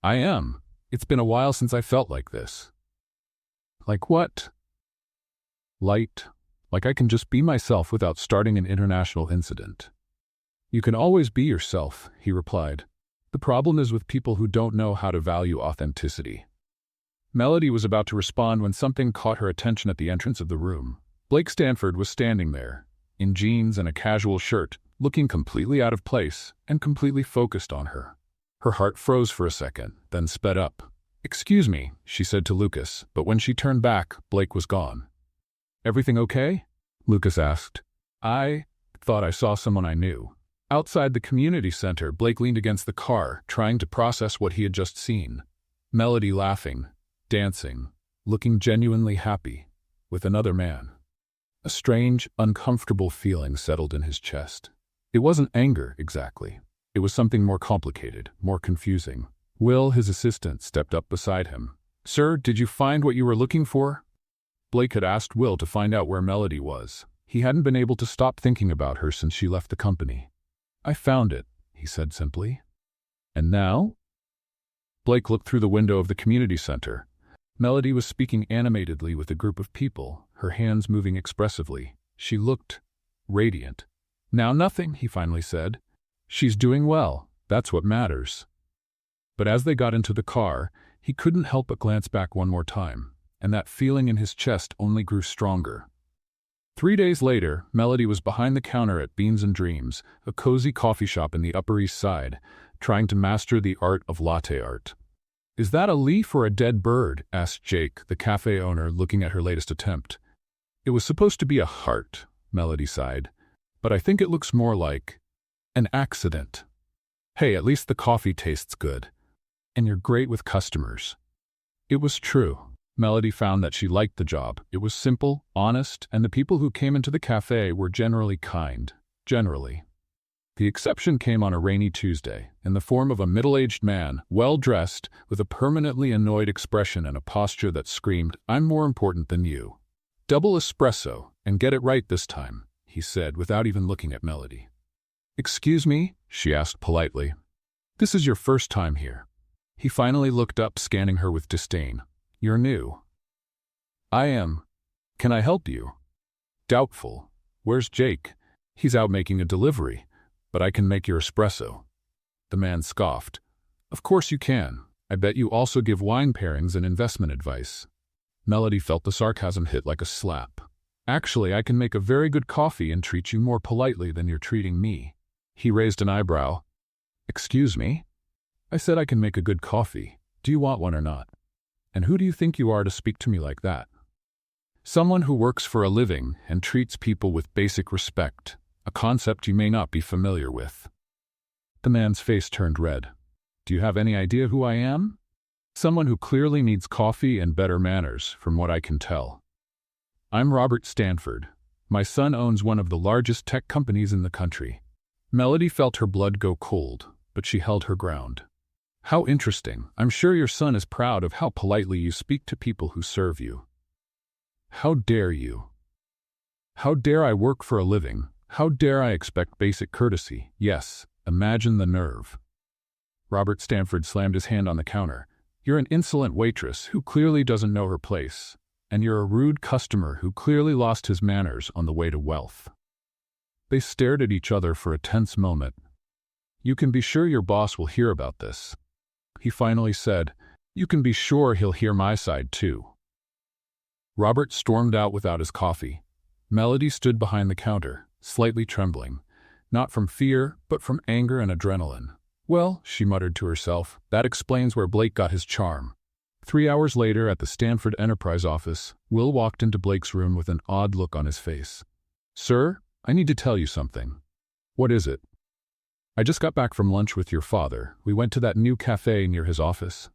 S1: I am. It's been a while since I felt like this. Like what? Light. Like I can just be myself without starting an international incident. You can always be yourself, he replied. The problem is with people who don't know how to value authenticity. Melody was about to respond when something caught her attention at the entrance of the room. Blake Stanford was standing there, in jeans and a casual shirt, looking completely out of place and completely focused on her. Her heart froze for a second, then sped up. "Excuse me," she said to Lucas, but when she turned back, Blake was gone. "Everything okay?" Lucas asked. "I thought I saw someone I knew." Outside the community center, Blake leaned against the car, trying to process what he had just seen. Melody laughing, dancing, looking genuinely happy, with another man. A strange, uncomfortable feeling settled in his chest. It wasn't anger, exactly. It was something more complicated, more confusing. Will, his assistant, stepped up beside him. "Sir, did you find what you were looking for?" Blake had asked Will to find out where Melody was. He hadn't been able to stop thinking about her since she left the company. "I found it," he said simply. "And now?" Blake looked through the window of the community center. Melody was speaking animatedly with a group of people, her hands moving expressively. She looked radiant. "Now nothing," he finally said. "She's doing well. That's what matters." But as they got into the car, he couldn't help but glance back one more time, and that feeling in his chest only grew stronger. 3 days later, Melody was behind the counter at Beans and Dreams, a cozy coffee shop in the Upper East Side, trying to master the art of latte art. "Is that a leaf or a dead bird?" asked Jake, the cafe owner, looking at her latest attempt. "It was supposed to be a heart," Melody sighed, "but I think it looks more like an accident." "Hey, at least the coffee tastes good. And you're great with customers." It was true. Melody found that she liked the job. It was simple, honest, and the people who came into the cafe were generally kind. Generally. The exception came on a rainy Tuesday, in the form of a middle-aged man, well-dressed, with a permanently annoyed expression and a posture that screamed, "I'm more important than you." "Double espresso, and get it right this time," he said without even looking at Melody. "Excuse me?" she asked politely. "This is your first time here." He finally looked up, scanning her with disdain. "You're new." "I am. Can I help you?" "Doubtful. Where's Jake?" "He's out making a delivery, but I can make your espresso." The man scoffed. "Of course you can. I bet you also give wine pairings and investment advice." Melody felt the sarcasm hit like a slap. "Actually, I can make a very good coffee and treat you more politely than you're treating me." He raised an eyebrow. "Excuse me?" "I said I can make a good coffee. Do you want one or not? And who do you think you are to speak to me like that?" "Someone who works for a living and treats people with basic respect, a concept you may not be familiar with." The man's face turned red. "Do you have any idea who I am?" "Someone who clearly needs coffee and better manners, from what I can tell." "I'm Robert Stanford. My son owns one of the largest tech companies in the country." Melody felt her blood go cold, but she held her ground. "How interesting. I'm sure your son is proud of how politely you speak to people who serve you." "How dare you? How dare I work for a living? How dare I expect basic courtesy? Yes, imagine the nerve." Robert Stanford slammed his hand on the counter. "You're an insolent waitress who clearly doesn't know her place, and you're a rude customer who clearly lost his manners on the way to wealth." They stared at each other for a tense moment. "You can be sure your boss will hear about this." He finally said, "You can be sure he'll hear my side too." Robert stormed out without his coffee. Melody stood behind the counter, slightly trembling, not from fear, but from anger and adrenaline. "Well," she muttered to herself, "that explains where Blake got his charm." 3 hours later, at the Stanford Enterprise office, Will walked into Blake's room with an odd look on his face. "Sir, I need to tell you something." "What is it?" "I just got back from lunch with your father. We went to that new cafe near his office."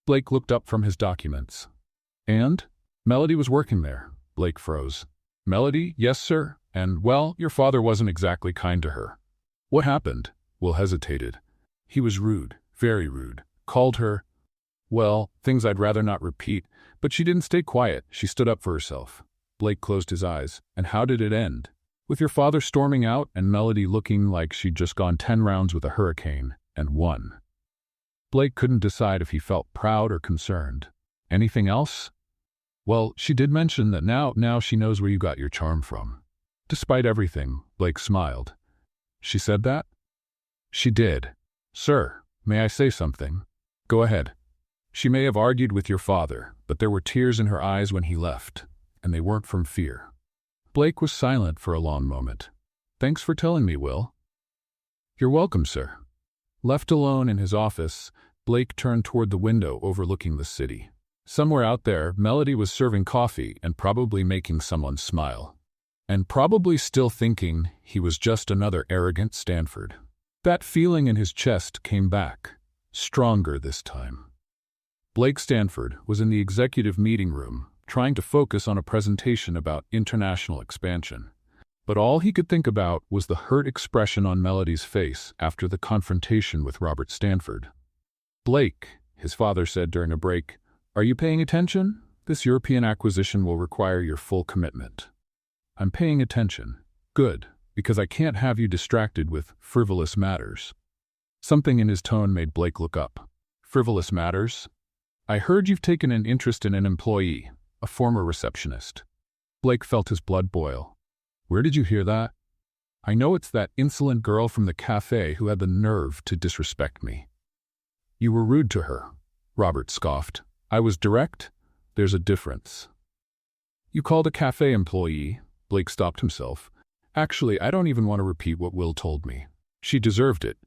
S1: Blake looked up from his documents. "And?" "Melody was working there." Blake froze. "Melody? Yes, sir. And, well, your father wasn't exactly kind to her." "What happened?" Will hesitated. "He was rude, very rude. Called her, well, things I'd rather not repeat, but she didn't stay quiet. She stood up for herself." Blake closed his eyes. "And how did it end?" "With your father storming out and Melody looking like she'd just gone 10 rounds with a hurricane and won." Blake couldn't decide if he felt proud or concerned. "Anything else?" "Well, she did mention that now she knows where you got your charm from." Despite everything, Blake smiled. "She said that?" "She did." "Sir, may I say something?" "Go ahead." "She may have argued with your father, but there were tears in her eyes when he left, and they weren't from fear." Blake was silent for a long moment. Thanks for telling me, Will. You're welcome, sir. Left alone in his office, Blake turned toward the window overlooking the city. Somewhere out there, Melody was serving coffee and probably making someone smile. And probably still thinking he was just another arrogant Stanford. That feeling in his chest came back, stronger this time. Blake Stanford was in the executive meeting room, trying to focus on a presentation about international expansion. But all he could think about was the hurt expression on Melody's face after the confrontation with Robert Stanford. "Blake," his father said during a break, "are you paying attention? This European acquisition will require your full commitment." "I'm paying attention." "Good, because I can't have you distracted with frivolous matters." Something in his tone made Blake look up. "Frivolous matters? I heard you've taken an interest in an employee, a former receptionist." Blake felt his blood boil. "Where did you hear that?" "I know it's that insolent girl from the cafe who had the nerve to disrespect me." "You were rude to her," Robert scoffed. "I was direct. There's a difference." "You called a cafe employee." Blake stopped himself. "Actually, I don't even want to repeat what Will told me. She deserved it.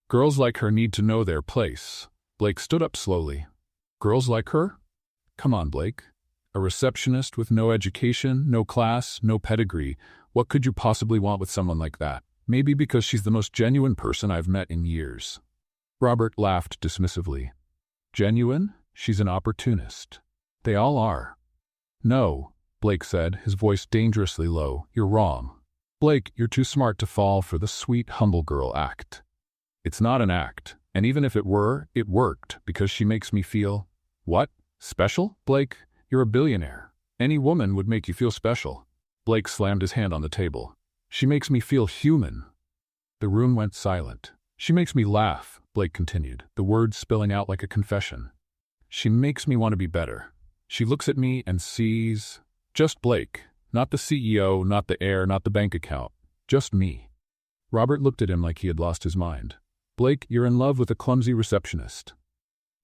S1: Girls like her need to know their place." Blake stood up slowly. "Girls like her? Come on, Blake. A receptionist with no education, no class, no pedigree. What could you possibly want with someone like that? Maybe because she's the most genuine person I've met in years." Robert laughed dismissively. "Genuine? She's an opportunist. They all are." "No," Blake said, his voice dangerously low. "You're wrong. Blake, you're too smart to fall for the sweet, humble girl act. It's not an act, and even if it were, it worked, because she makes me feel—" "What? Special? Blake, you're a billionaire. Any woman would make you feel special." Blake slammed his hand on the table. "She makes me feel human." The room went silent. "She makes me laugh," Blake continued, the words spilling out like a confession. "She makes me want to be better. She looks at me and sees just Blake, not the CEO, not the heir, not the bank account, just me." Robert looked at him like he had lost his mind. "Blake, you're in love with a clumsy receptionist."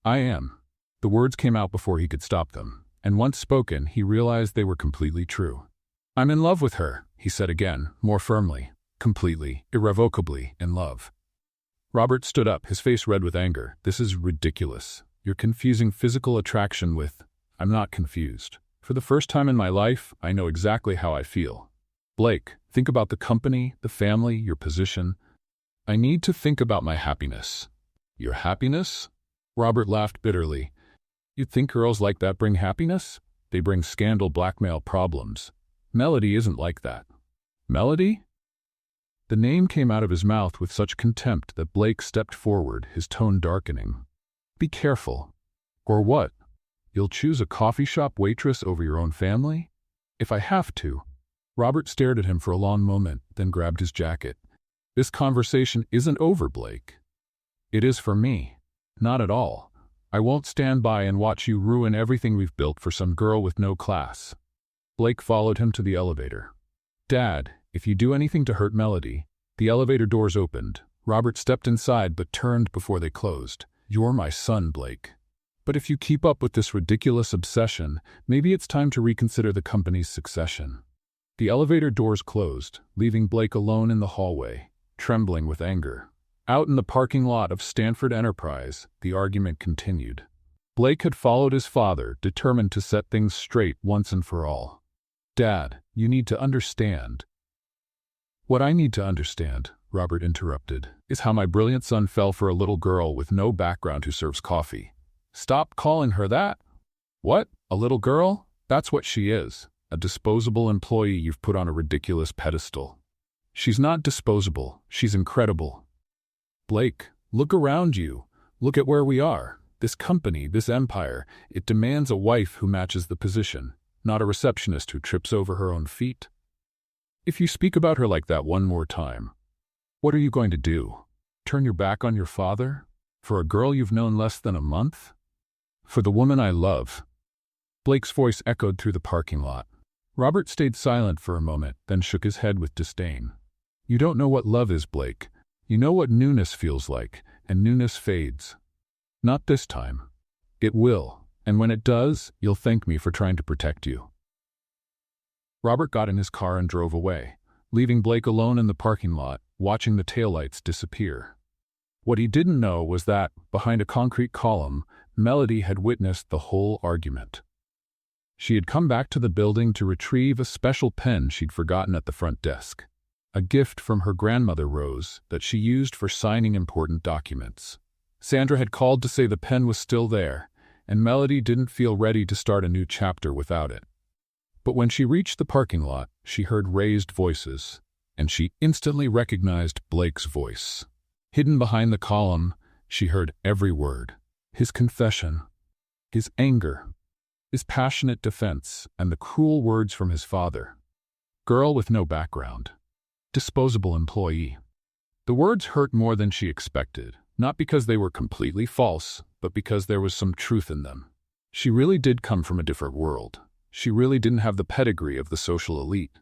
S1: "I am." The words came out before he could stop them, and once spoken, he realized they were completely true. "I'm in love with her," he said again, more firmly, completely, irrevocably in love. Robert stood up, his face red with anger. "This is ridiculous. You're confusing physical attraction with—" "I'm not confused. For the first time in my life, I know exactly how I feel. Blake, think about the company, the family, your position. I need to think about my happiness." "Your happiness?" Robert laughed bitterly. "You think girls like that bring happiness? They bring scandal, blackmail, problems. Melody isn't like that." "Melody?" The name came out of his mouth with such contempt that Blake stepped forward, his tone darkening. "Be careful." "Or what? You'll choose a coffee shop waitress over your own family?" "If I have to." Robert stared at him for a long moment, then grabbed his jacket. "This conversation isn't over, Blake." "It is for me." "Not at all. I won't stand by and watch you ruin everything we've built for some girl with no class." Blake followed him to the elevator. "Dad, if you do anything to hurt Melody—" The elevator doors opened. Robert stepped inside but turned before they closed. "You're my son, Blake. But if you keep up with this ridiculous obsession, maybe it's time to reconsider the company's succession." The elevator doors closed, leaving Blake alone in the hallway, trembling with anger. Out in the parking lot of Stanford Enterprise, the argument continued. Blake had followed his father, determined to set things straight once and for all. "Dad, you need to understand." "What I need to understand," Robert interrupted, "is how my brilliant son fell for a little girl with no background who serves coffee." "Stop calling her that." "What? A little girl? That's what she is. A disposable employee you've put on a ridiculous pedestal." "She's not disposable. She's incredible." "Blake, look around you. Look at where we are. This company, this empire, it demands a wife who matches the position, not a receptionist who trips over her own feet. If you speak about her like that one more time, what are you going to do? Turn your back on your father? For a girl you've known less than a month? For the woman I love." Blake's voice echoed through the parking lot. Robert stayed silent for a moment, then shook his head with disdain. "You don't know what love is, Blake. You know what newness feels like, and newness fades. Not this time. It will, and when it does, you'll thank me for trying to protect you." Robert got in his car and drove away. leaving Blake alone in the parking lot, watching the taillights disappear. What he didn't know was that, behind a concrete column, Melody had witnessed the whole argument. She had come back to the building to retrieve a special pen she'd forgotten at the front desk, a gift from her grandmother Rose that she used for signing important documents. Sandra had called to say the pen was still there, and Melody didn't feel ready to start a new chapter without it. But when she reached the parking lot, she heard raised voices, and she instantly recognized Blake's voice. Hidden behind the column, she heard every word. His confession, his anger, his passionate defense, and the cruel words from his father. Girl with no background. Disposable employee. The words hurt more than she expected, not because they were completely false, but because there was some truth in them. She really did come from a different world. She really didn't have the pedigree of the social elite.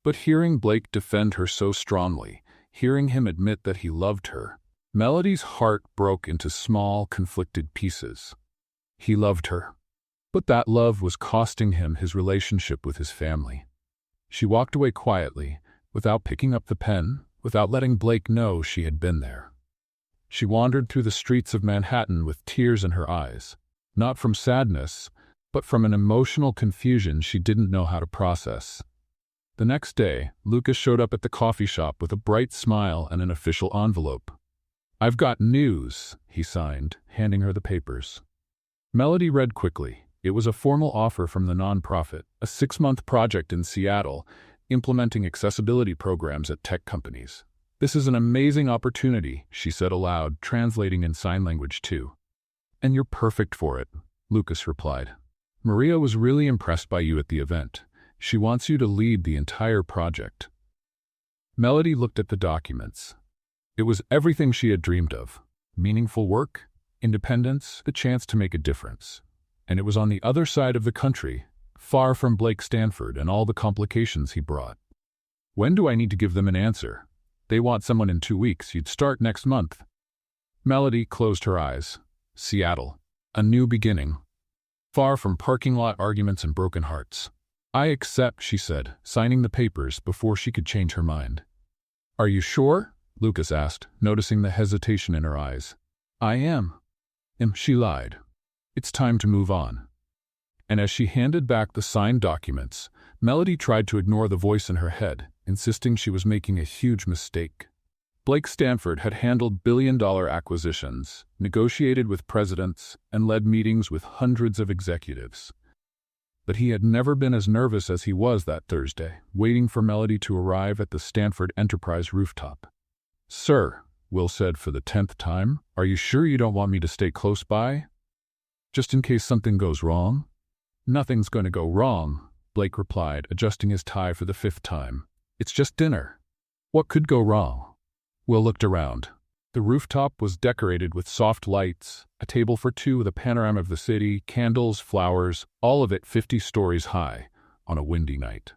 S1: But hearing Blake defend her so strongly, hearing him admit that he loved her, Melody's heart broke into small, conflicted pieces. He loved her, but that love was costing him his relationship with his family. She walked away quietly, without picking up the pen, without letting Blake know she had been there. She wandered through the streets of Manhattan with tears in her eyes, not from sadness, but from an emotional confusion she didn't know how to process. The next day, Lucas showed up at the coffee shop with a bright smile and an official envelope. "I've got news," he signed, handing her the papers. Melody read quickly. It was a formal offer from the nonprofit, a 6-month project in Seattle, implementing accessibility programs at tech companies. "This is an amazing opportunity," she said aloud, translating in sign language too. "And you're perfect for it," Lucas replied. "Maria was really impressed by you at the event. She wants you to lead the entire project." Melody looked at the documents. It was everything she had dreamed of. Meaningful work, independence, the chance to make a difference. And it was on the other side of the country, far from Blake Stanford and all the complications he brought. "When do I need to give them an answer? They want someone in 2 weeks. You'd start next month." Melody closed her eyes. Seattle. A new beginning. Far from parking lot arguments and broken hearts. "I accept," she said, signing the papers before she could change her mind. "Are you sure?" Lucas asked, noticing the hesitation in her eyes. "I am." She lied. "It's time to move on." And as she handed back the signed documents, Melody tried to ignore the voice in her head, insisting she was making a huge mistake. Blake Stanford had handled billion-dollar acquisitions, negotiated with presidents, and led meetings with hundreds of executives. But he had never been as nervous as he was that Thursday, waiting for Melody to arrive at the Stanford Enterprise rooftop. "Sir," Will said for the 10th time, "are you sure you don't want me to stay close by? Just in case something goes wrong?" "Nothing's going to go wrong," Blake replied, adjusting his tie for the 5th time. "It's just dinner. What could go wrong?" Will looked around. The rooftop was decorated with soft lights, a table for two with a panorama of the city, candles, flowers, all of it 50 stories high, on a windy night.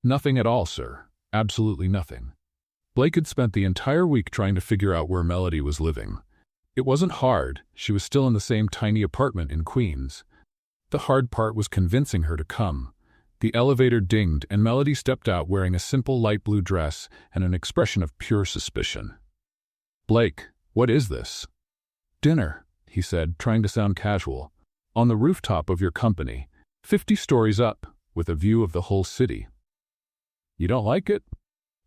S1: "Nothing at all, sir. Absolutely nothing." Blake had spent the entire week trying to figure out where Melody was living. It wasn't hard. She was still in the same tiny apartment in Queens. The hard part was convincing her to come. The elevator dinged, and Melody stepped out wearing a simple light blue dress and an expression of pure suspicion. "Blake, what is this?" "Dinner," he said, trying to sound casual. "On the rooftop of your company, 50 stories up, with a view of the whole city." "You don't like it?"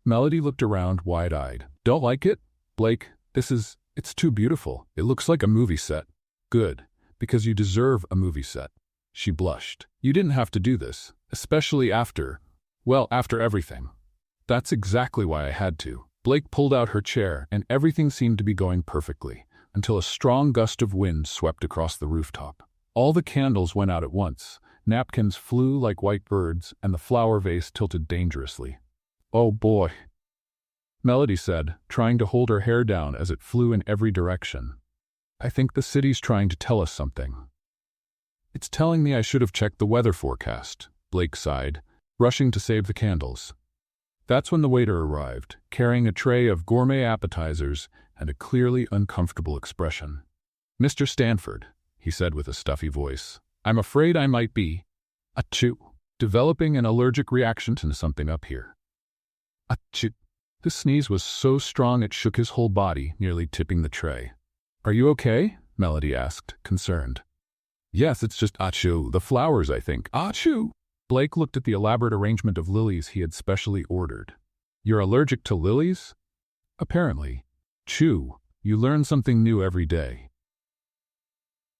S1: Melody looked around, wide-eyed. "Don't like it? Blake, it's too beautiful. It looks like a movie set." "Good, because you deserve a movie set." She blushed. "You didn't have to do this, especially after everything." "That's exactly why I had to." Blake pulled out her chair, and everything seemed to be going perfectly, until a strong gust of wind swept across the rooftop. All the candles went out at once, napkins flew like white birds, and the flower vase tilted dangerously. "Oh boy," Melody said, trying to hold her hair down as it flew in every direction. "I think the city's trying to tell us something." "It's telling me I should have checked the weather forecast," Blake sighed, rushing to save the candles. That's when the waiter arrived, carrying a tray of gourmet appetizers and a clearly uncomfortable expression. "Mr. Stanford," he said with a stuffy voice, "I'm afraid I might be developing an allergic reaction to something up here." Achoo. The sneeze was so strong it shook his whole body, nearly tipping the tray. Are you okay? Melody asked, concerned. Yes, it's just achoo, the flowers, I think. Achoo! Blake looked at the elaborate arrangement of lilies he had specially ordered. You're allergic to lilies? Apparently. Chew, you learn something new every day.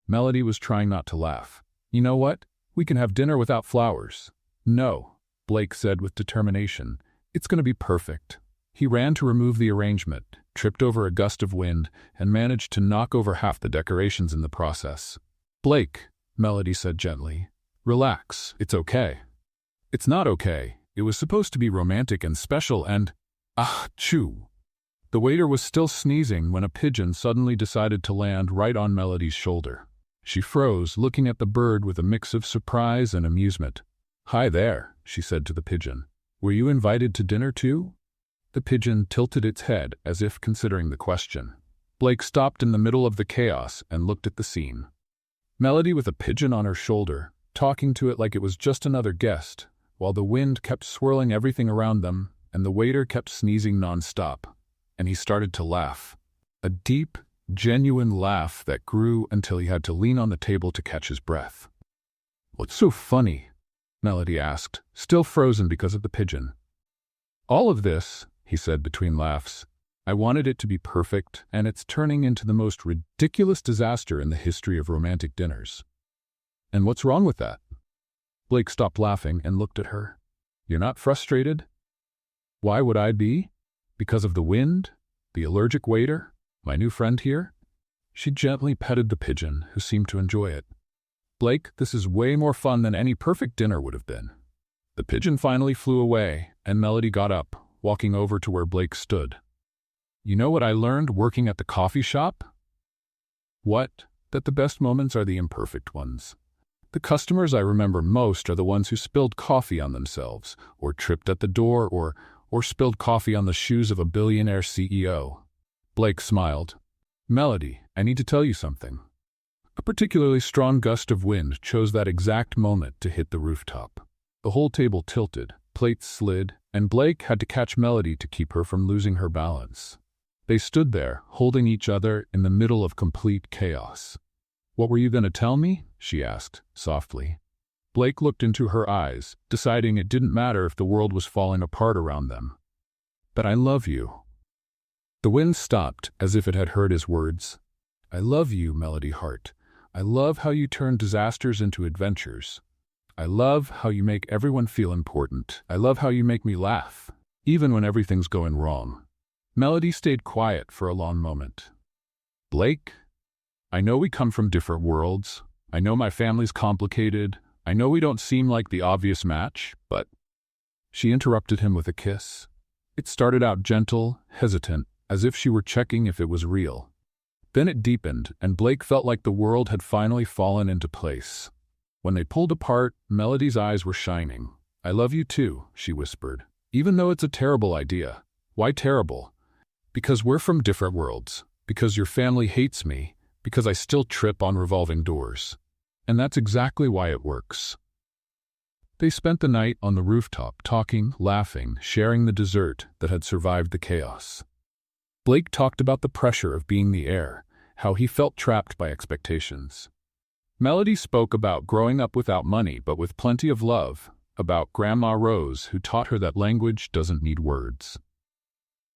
S1: Melody was trying not to laugh. You know what? We can have dinner without flowers. No, Blake said with determination. It's going to be perfect. He ran to remove the arrangement, tripped over a gust of wind, and managed to knock over half the decorations in the process. Blake, Melody said gently, relax, it's okay. It's not okay. It was supposed to be romantic and special and… chew. The waiter was still sneezing when a pigeon suddenly decided to land right on Melody's shoulder. She froze, looking at the bird with a mix of surprise and amusement. Hi there, she said to the pigeon. Were you invited to dinner too? The pigeon tilted its head as if considering the question. Blake stopped in the middle of the chaos and looked at the scene. Melody with a pigeon on her shoulder, talking to it like it was just another guest, while the wind kept swirling everything around them and the waiter kept sneezing nonstop. And he started to laugh. A deep, genuine laugh that grew until he had to lean on the table to catch his breath. What's so funny? Melody asked, still frozen because of the pigeon. All of this, he said between laughs. I wanted it to be perfect, and it's turning into the most ridiculous disaster in the history of romantic dinners. And what's wrong with that? Blake stopped laughing and looked at her. You're not frustrated? Why would I be? Because of the wind? The allergic waiter? My new friend here? She gently petted the pigeon, who seemed to enjoy it. Blake, this is way more fun than any perfect dinner would have been. The pigeon finally flew away, and Melody got up, walking over to where Blake stood. You know what I learned working at the coffee shop? What? That the best moments are the imperfect ones. The customers I remember most are the ones who spilled coffee on themselves, or tripped at the door, or spilled coffee on the shoes of a billionaire CEO. Blake smiled. Melody, I need to tell you something. A particularly strong gust of wind chose that exact moment to hit the rooftop. The whole table tilted, plates slid, and Blake had to catch Melody to keep her from losing her balance. They stood there, holding each other in the middle of complete chaos. What were you going to tell me? She asked, softly. Blake looked into her eyes, deciding it didn't matter if the world was falling apart around them. But I love you. The wind stopped, as if it had heard his words. I love you, Melody Hart. I love how you turn disasters into adventures. I love how you make everyone feel important. I love how you make me laugh, even when everything's going wrong. Melody stayed quiet for a long moment. Blake, I know we come from different worlds. I know my family's complicated. I know we don't seem like the obvious match, but… She interrupted him with a kiss. It started out gentle, hesitant, as if she were checking if it was real. Then it deepened, and Blake felt like the world had finally fallen into place. When they pulled apart, Melody's eyes were shining. I love you too, she whispered. Even though it's a terrible idea. Why terrible? Because we're from different worlds. Because your family hates me. Because I still trip on revolving doors. And that's exactly why it works. They spent the night on the rooftop, talking, laughing, sharing the dessert that had survived the chaos. Blake talked about the pressure of being the heir, how he felt trapped by expectations. Melody spoke about growing up without money but with plenty of love, about Grandma Rose who taught her that language doesn't need words.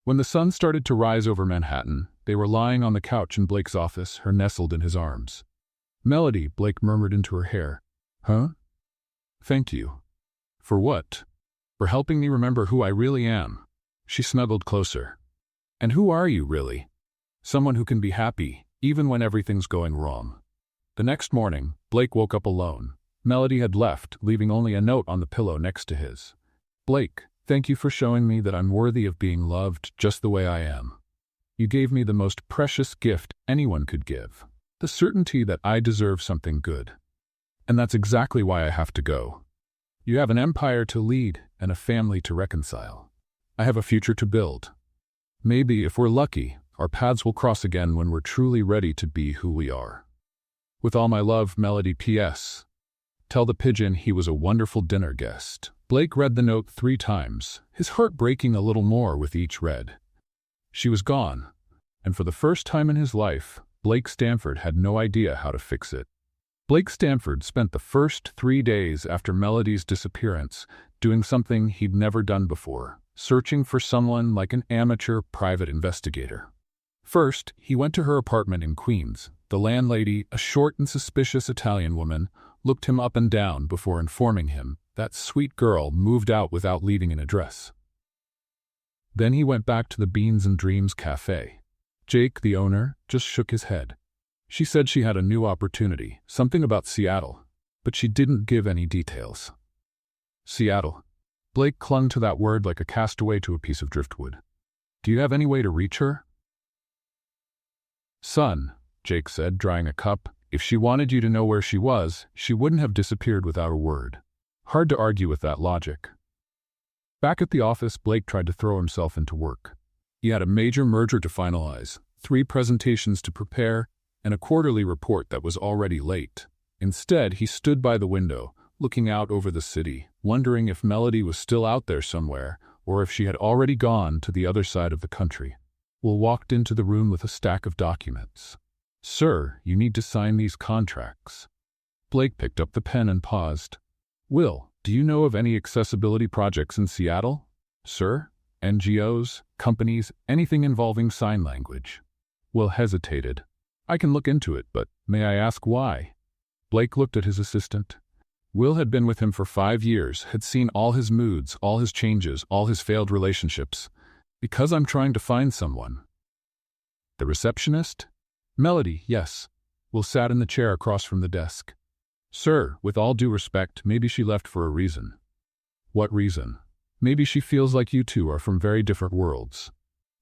S1: When the sun started to rise over Manhattan, they were lying on the couch in Blake's office, her nestled in his arms. Melody, Blake murmured into her hair. Huh? Thank you. For what? For helping me remember who I really am. She snuggled closer. And who are you, really? Someone who can be happy, even when everything's going wrong. The next morning, Blake woke up alone. Melody had left, leaving only a note on the pillow next to his. Blake, thank you for showing me that I'm worthy of being loved just the way I am. You gave me the most precious gift anyone could give. The certainty that I deserve something good. And that's exactly why I have to go. You have an empire to lead and a family to reconcile. I have a future to build. Maybe, if we're lucky, our paths will cross again when we're truly ready to be who we are. With all my love, Melody. P.S. Tell the pigeon he was a wonderful dinner guest. Blake read the note 3 times, his heart breaking a little more with each read. She was gone, and for the first time in his life, Blake Stanford had no idea how to fix it. Blake Stanford spent the first 3 days after Melody's disappearance doing something he'd never done before, searching for someone like an amateur private investigator. First, he went to her apartment in Queens. The landlady, a short and suspicious Italian woman, looked him up and down before informing him that sweet girl moved out without leaving an address. Then he went back to the Beans and Dreams cafe. Jake, the owner, just shook his head. She said she had a new opportunity, something about Seattle, but she didn't give any details. Seattle. Blake clung to that word like a castaway to a piece of driftwood. Do you have any way to reach her? Son, Jake said, drying a cup, if she wanted you to know where she was, she wouldn't have disappeared without a word. Hard to argue with that logic. Back at the office, Blake tried to throw himself into work. He had a major merger to finalize, 3 presentations to prepare, and a quarterly report that was already late. Instead, he stood by the window, looking out over the city, wondering if Melody was still out there somewhere, or if she had already gone to the other side of the country. Will walked into the room with a stack of documents. Sir, you need to sign these contracts. Blake picked up the pen and paused. Will, do you know of any accessibility projects in Seattle? Sir? NGOs, companies, anything involving sign language. Will hesitated. I can look into it, but may I ask why? Blake looked at his assistant. Will had been with him for 5 years, had seen all his moods, all his changes, all his failed relationships. Because I'm trying to find someone. The receptionist? Melody, yes. Will sat in the chair across from the desk. Sir, with all due respect, maybe she left for a reason. What reason? Maybe she feels like you two are from very different worlds.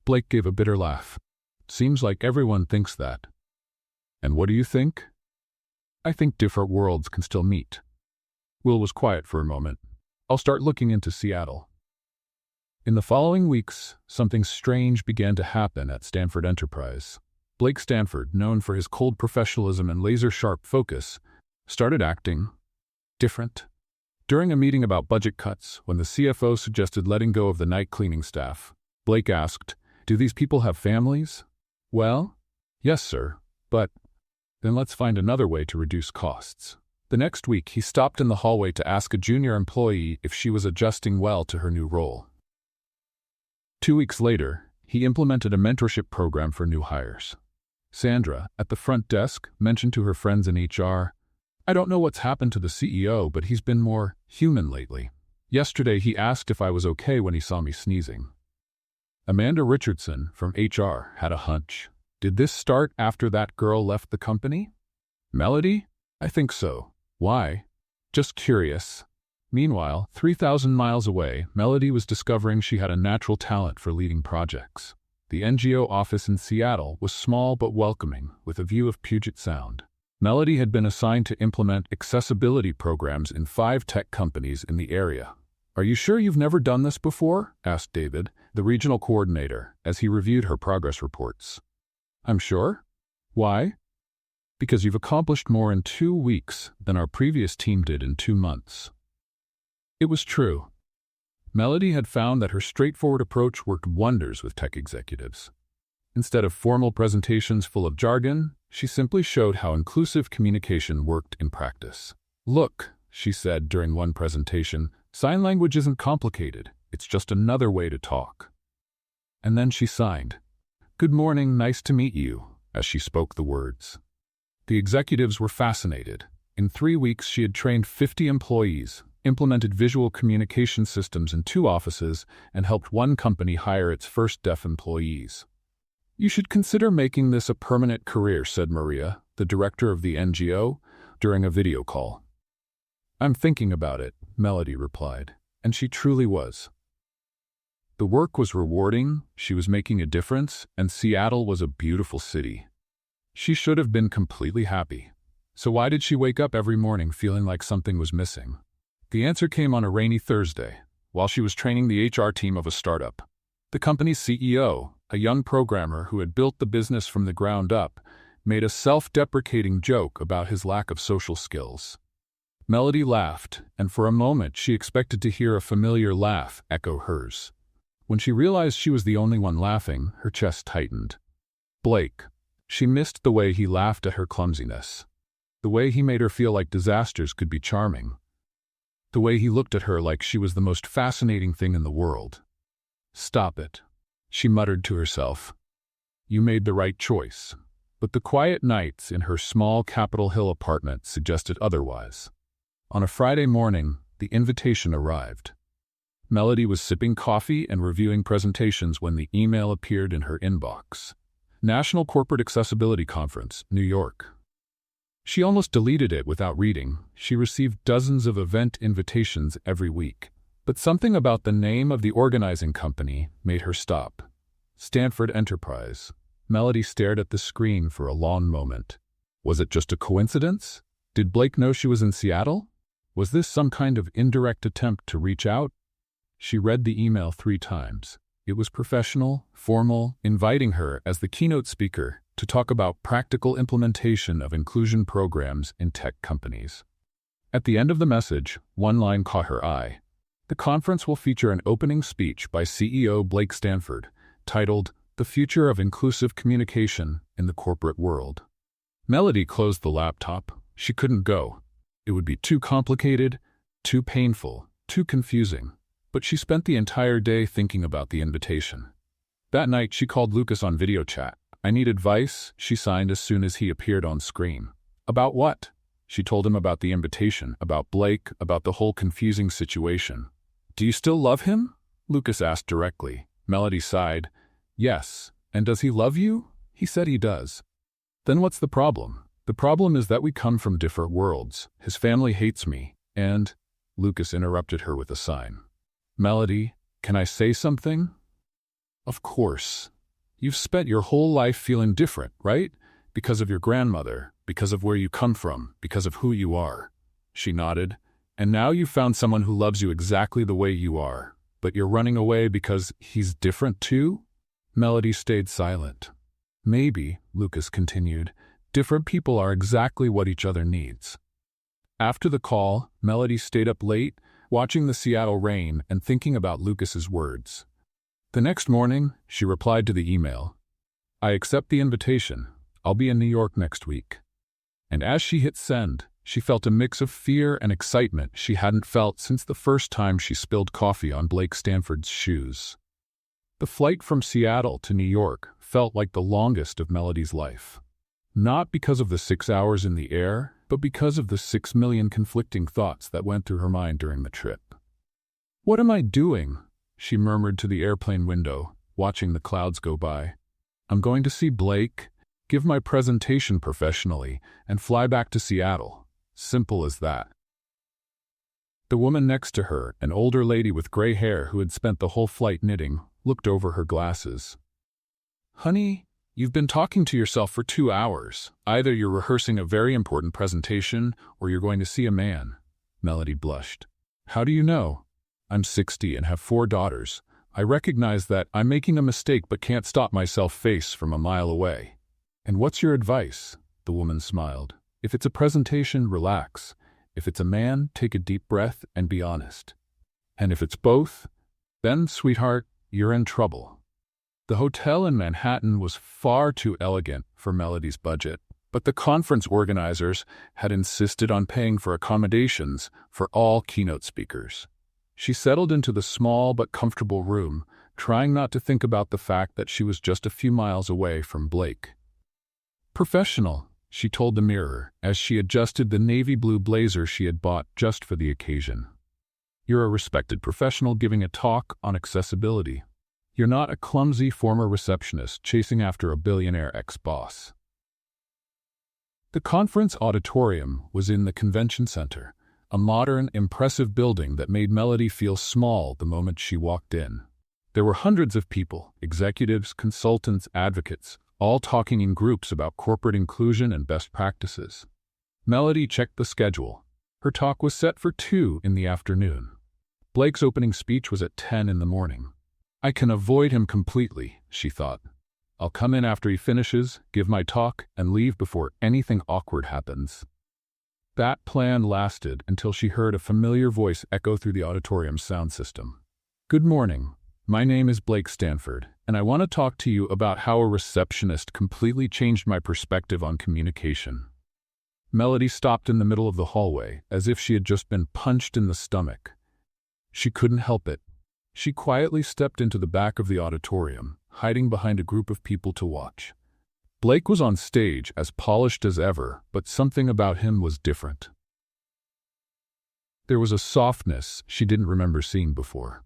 S1: Blake gave a bitter laugh. Seems like everyone thinks that. And what do you think? I think different worlds can still meet. Will was quiet for a moment. I'll start looking into Seattle. In the following weeks, something strange began to happen at Stanford Enterprise. Blake Stanford, known for his cold professionalism and laser-sharp focus, started acting different. During a meeting about budget cuts, when the CFO suggested letting go of the night cleaning staff, Blake asked, "Do these people have families?" "Well, yes, sir, but then let's find another way to reduce costs." The next week, he stopped in the hallway to ask a junior employee if she was adjusting well to her new role. 2 weeks later, he implemented a mentorship program for new hires. Sandra, at the front desk, mentioned to her friends in HR, "I don't know what's happened to the CEO, but he's been more human lately. Yesterday he asked if I was okay when he saw me sneezing." Amanda Richardson, from HR, had a hunch. Did this start after that girl left the company? Melody? I think so. Why? Just curious. Meanwhile, 3,000 miles away, Melody was discovering she had a natural talent for leading projects. The NGO office in Seattle was small but welcoming, with a view of Puget Sound. Melody had been assigned to implement accessibility programs in 5 tech companies in the area. "Are you sure you've never done this before?" asked David, the regional coordinator, as he reviewed her progress reports. "I'm sure. Why?" "Because you've accomplished more in 2 weeks than our previous team did in 2 months. It was true. Melody had found that her straightforward approach worked wonders with tech executives. Instead of formal presentations full of jargon, she simply showed how inclusive communication worked in practice. "Look," she said during one presentation, "sign language isn't complicated. It's just another way to talk." And then she signed, "Good morning, nice to meet you," as she spoke the words. The executives were fascinated. In 3 weeks, she had trained 50 employees, implemented visual communication systems in 2 offices, and helped one company hire its first deaf employees. "You should consider making this a permanent career," said Maria, the director of the NGO, during a video call. "I'm thinking about it," Melody replied, and she truly was. The work was rewarding, she was making a difference, and Seattle was a beautiful city. She should have been completely happy. So why did she wake up every morning feeling like something was missing? The answer came on a rainy Thursday, while she was training the HR team of a startup. The company's CEO, a young programmer who had built the business from the ground up, made a self-deprecating joke about his lack of social skills. Melody laughed, and for a moment she expected to hear a familiar laugh echo hers. When she realized she was the only one laughing, her chest tightened. Blake. She missed the way he laughed at her clumsiness. The way he made her feel like disasters could be charming. The way he looked at her like she was the most fascinating thing in the world. "Stop it," she muttered to herself. You made the right choice. But the quiet nights in her small Capitol Hill apartment suggested otherwise. On a Friday morning, the invitation arrived. Melody was sipping coffee and reviewing presentations when the email appeared in her inbox. National Corporate Accessibility Conference, New York. She almost deleted it without reading. She received dozens of event invitations every week. But something about the name of the organizing company made her stop. Stanford Enterprise. Melody stared at the screen for a long moment. Was it just a coincidence? Did Blake know she was in Seattle? Was this some kind of indirect attempt to reach out? She read the email 3 times. It was professional, formal, inviting her as the keynote speaker to talk about practical implementation of inclusion programs in tech companies. At the end of the message, one line caught her eye. The conference will feature an opening speech by CEO Blake Stanford, titled "The Future of Inclusive Communication in the Corporate World." Melody closed the laptop. She couldn't go. It would be too complicated, too painful, too confusing. But she spent the entire day thinking about the invitation. That night, she called Lucas on video chat. "I need advice," she signed as soon as he appeared on screen. "About what?" She told him about the invitation, about Blake, about the whole confusing situation. "Do you still love him?" Lucas asked directly. Melody sighed. "Yes. And does he love you?" "He said he does." "Then what's the problem?" "The problem is that we come from different worlds. His family hates me, and—" Lucas interrupted her with a sign. "Melody, can I say something?" "Of course. You've spent your whole life feeling different, right? Because of your grandmother, because of where you come from, because of who you are." She nodded. "And now you've found someone who loves you exactly the way you are. But you're running away because he's different too?" Melody stayed silent. "Maybe," Lucas continued, "different people are exactly what each other needs." After the call, Melody stayed up late, watching the Seattle rain and thinking about Lucas's words. The next morning, she replied to the email. "I accept the invitation. I'll be in New York next week." And as she hit send, she felt a mix of fear and excitement she hadn't felt since the first time she spilled coffee on Blake Stanford's shoes. The flight from Seattle to New York felt like the longest of Melody's life. Not because of the 6 hours in the air, but because of the 6 million conflicting thoughts that went through her mind during the trip. "What am I doing?" she murmured to the airplane window, watching the clouds go by. "I'm going to see Blake, give my presentation professionally, and fly back to Seattle. Simple as that." The woman next to her, an older lady with gray hair who had spent the whole flight knitting, looked over her glasses. "Honey, you've been talking to yourself for 2 hours. Either you're rehearsing a very important presentation or you're going to see a man." Melody blushed. "How do you know?" "I'm 60 and have 4 daughters. I recognize that I'm making a mistake but can't stop myself face from a mile away." "And what's your advice?" The woman smiled. "If it's a presentation, relax. If it's a man, take a deep breath and be honest. And if it's both, then, sweetheart, you're in trouble." The hotel in Manhattan was far too elegant for Melody's budget, but the conference organizers had insisted on paying for accommodations for all keynote speakers. She settled into the small but comfortable room, trying not to think about the fact that she was just a few miles away from Blake. "Professional," she told the mirror as she adjusted the navy blue blazer she had bought just for the occasion. "You're a respected professional giving a talk on accessibility. You're not a clumsy former receptionist chasing after a billionaire ex-boss." The conference auditorium was in the convention center, a modern, impressive building that made Melody feel small the moment she walked in. There were hundreds of people, executives, consultants, advocates, all talking in groups about corporate inclusion and best practices. Melody checked the schedule. Her talk was set for 2 in the afternoon. Blake's opening speech was at 10 in the morning. "I can avoid him completely," she thought. "I'll come in after he finishes, give my talk, and leave before anything awkward happens." That plan lasted until she heard a familiar voice echo through the auditorium's sound system. "Good morning. My name is Blake Stanford, and I want to talk to you about how a receptionist completely changed my perspective on communication." Melody stopped in the middle of the hallway, as if she had just been punched in the stomach. She couldn't help it. She quietly stepped into the back of the auditorium, hiding behind a group of people to watch. Blake was on stage, as polished as ever, but something about him was different. There was a softness she didn't remember seeing before.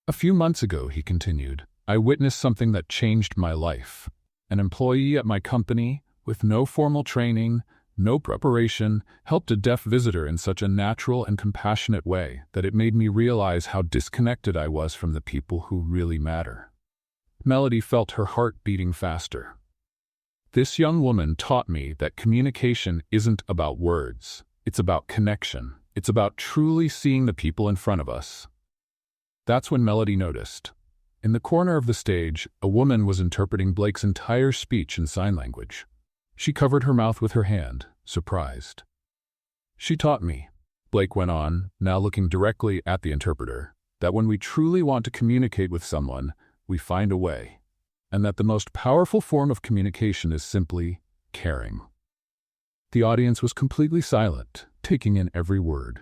S1: "A few months ago," he continued, "I witnessed something that changed my life. An employee at my company, with no formal training, no preparation, helped a deaf visitor in such a natural and compassionate way that it made me realize how disconnected I was from the people who really matter." Melody felt her heart beating faster. "This young woman taught me that communication isn't about words. It's about connection. It's about truly seeing the people in front of us." That's when Melody noticed. In the corner of the stage, a woman was interpreting Blake's entire speech in sign language. She covered her mouth with her hand, surprised. "She taught me," Blake went on, now looking directly at the interpreter, "that when we truly want to communicate with someone, we find a way. And that the most powerful form of communication is simply caring." The audience was completely silent, taking in every word.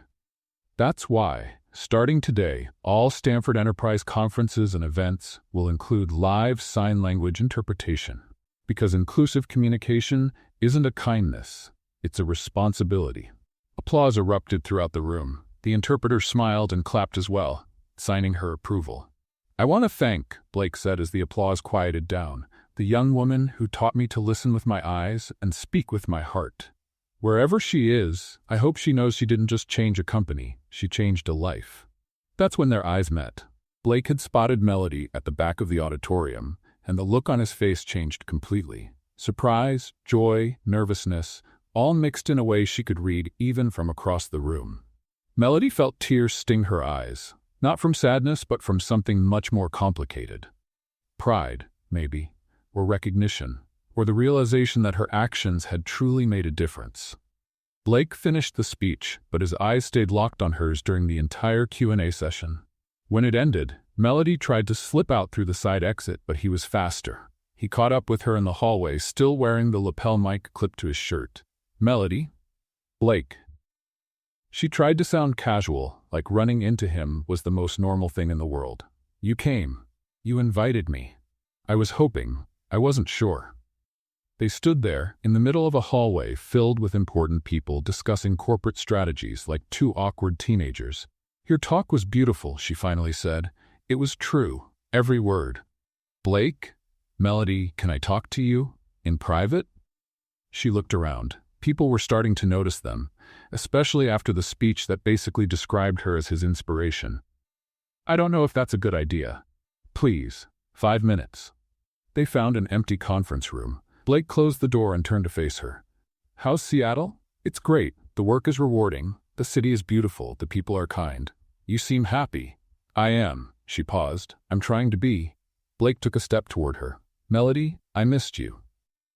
S1: That's why, starting today, all Stanford Enterprise conferences and events will include live sign language interpretation. Because inclusive communication isn't a kindness, it's a responsibility. Applause erupted throughout the room. The interpreter smiled and clapped as well, signing her approval. "I want to thank," Blake said as the applause quieted down, "the young woman who taught me to listen with my eyes and speak with my heart. Wherever she is, I hope she knows she didn't just change a company, she changed a life." That's when their eyes met. Blake had spotted Melody at the back of the auditorium, and the look on his face changed completely. Surprise, joy, nervousness, all mixed in a way she could read even from across the room. Melody felt tears sting her eyes, not from sadness but from something much more complicated. Pride, maybe, or recognition, or the realization that her actions had truly made a difference. Blake finished the speech, but his eyes stayed locked on hers during the entire Q&A session. When it ended, Melody tried to slip out through the side exit, but he was faster. He caught up with her in the hallway, still wearing the lapel mic clipped to his shirt. "Melody?" "Blake." She tried to sound casual, like running into him was the most normal thing in the world. "You came. You invited me. I was hoping. I wasn't sure." They stood there, in the middle of a hallway filled with important people discussing corporate strategies like two awkward teenagers. "Your talk was beautiful," she finally said. "It was true, every word." "Blake? Melody, can I talk to you? In private?" She looked around. People were starting to notice them, especially after the speech that basically described her as his inspiration. "I don't know if that's a good idea. Please, 5 minutes." They found an empty conference room. Blake closed the door and turned to face her. "How's Seattle?" "It's great. The work is rewarding. The city is beautiful. The people are kind. You seem happy." "I am." She paused. "I'm trying to be." Blake took a step toward her. "Melody, I missed you."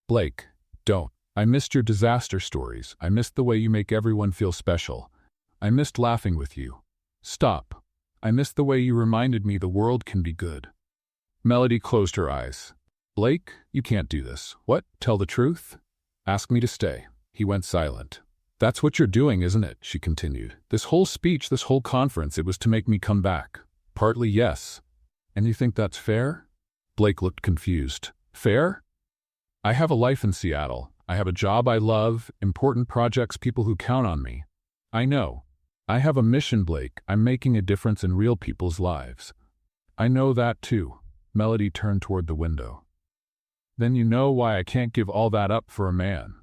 S1: "Blake, don't. I missed your disaster stories. I missed the way you make everyone feel special. I missed laughing with you." "Stop. I missed the way you reminded me the world can be good." Melody closed her eyes. "Blake, you can't do this." "What? Tell the truth?" "Ask me to stay." He went silent. "That's what you're doing, isn't it?" she continued. "This whole speech, this whole conference, it was to make me come back." "Partly, yes." "And you think that's fair?" Blake looked confused. "Fair? I have a life in Seattle. I have a job I love, important projects, people who count on me. I know. I have a mission, Blake. I'm making a difference in real people's lives." "I know that too." Melody turned toward the window. "Then you know why I can't give all that up for a man."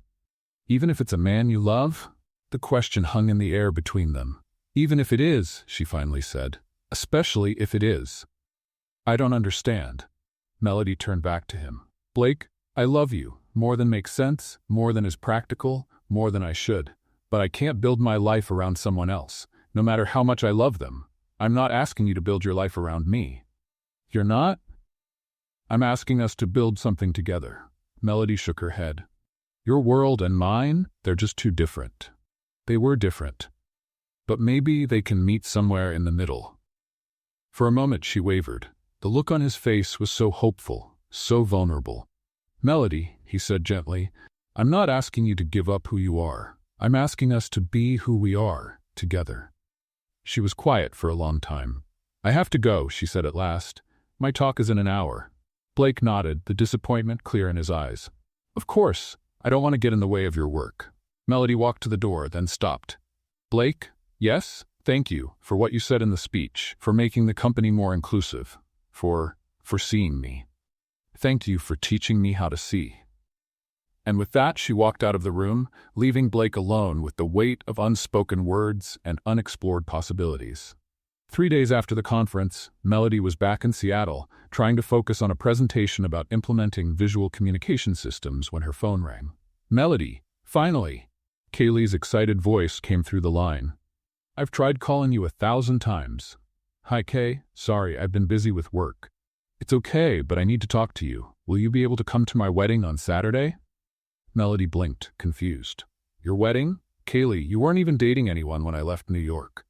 S1: "Even if it's a man you love?" The question hung in the air between them. "Even if it is," she finally said. "Especially if it is." "I don't understand." Melody turned back to him. "Blake, I love you, more than makes sense, more than is practical, more than I should. But I can't build my life around someone else, no matter how much I love them. I'm not asking you to build your life around me." "You're not?" "I'm asking us to build something together." Melody shook her head. "Your world and mine, they're just too different. They were different. But maybe they can meet somewhere in the middle. For a moment she wavered. The look on his face was so hopeful, so vulnerable. "Melody," he said gently, "I'm not asking you to give up who you are. I'm asking us to be who we are, together." She was quiet for a long time. "I have to go," she said at last. "My talk is in an hour." Blake nodded, the disappointment clear in his eyes. "Of course, I don't want to get in the way of your work." Melody walked to the door, then stopped. "Blake? Yes? Thank you for what you said in the speech, for making the company more inclusive, for seeing me. Thank you for teaching me how to see." And with that, she walked out of the room, leaving Blake alone with the weight of unspoken words and unexplored possibilities. 3 days after the conference, Melody was back in Seattle, trying to focus on a presentation about implementing visual communication systems when her phone rang. "Melody, finally!" Kaylee's excited voice came through the line. "I've tried calling you 1,000 times. Hi, Kay. Sorry, I've been busy with work. It's okay, but I need to talk to you. Will you be able to come to my wedding on Saturday?" Melody blinked, confused. "Your wedding? Kaylee, you weren't even dating anyone when I left New York."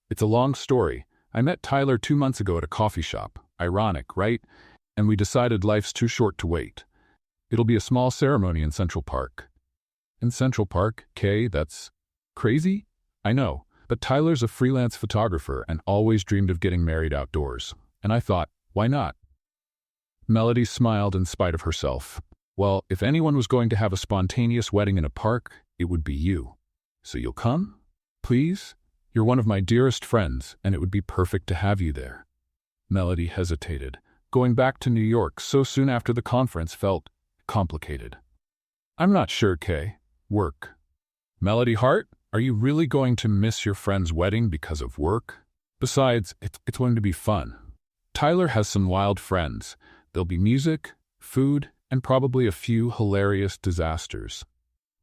S1: "It's a long story. I met Tyler 2 months ago at a coffee shop. Ironic, right? And we decided life's too short to wait. It'll be a small ceremony in Central Park." "In Central Park? Kay, that's crazy?" "I know, but Tyler's a freelance photographer and always dreamed of getting married outdoors. And I thought, why not?" Melody smiled in spite of herself. "Well, if anyone was going to have a spontaneous wedding in a park, it would be you. So you'll come? Please? You're one of my dearest friends, and it would be perfect to have you there." Melody hesitated. Going back to New York so soon after the conference felt complicated. "I'm not sure, Kay. Work." "Melody Hart, are you really going to miss your friend's wedding because of work? Besides, it's going to be fun. Tyler has some wild friends. There'll be music, food, and probably a few hilarious disasters."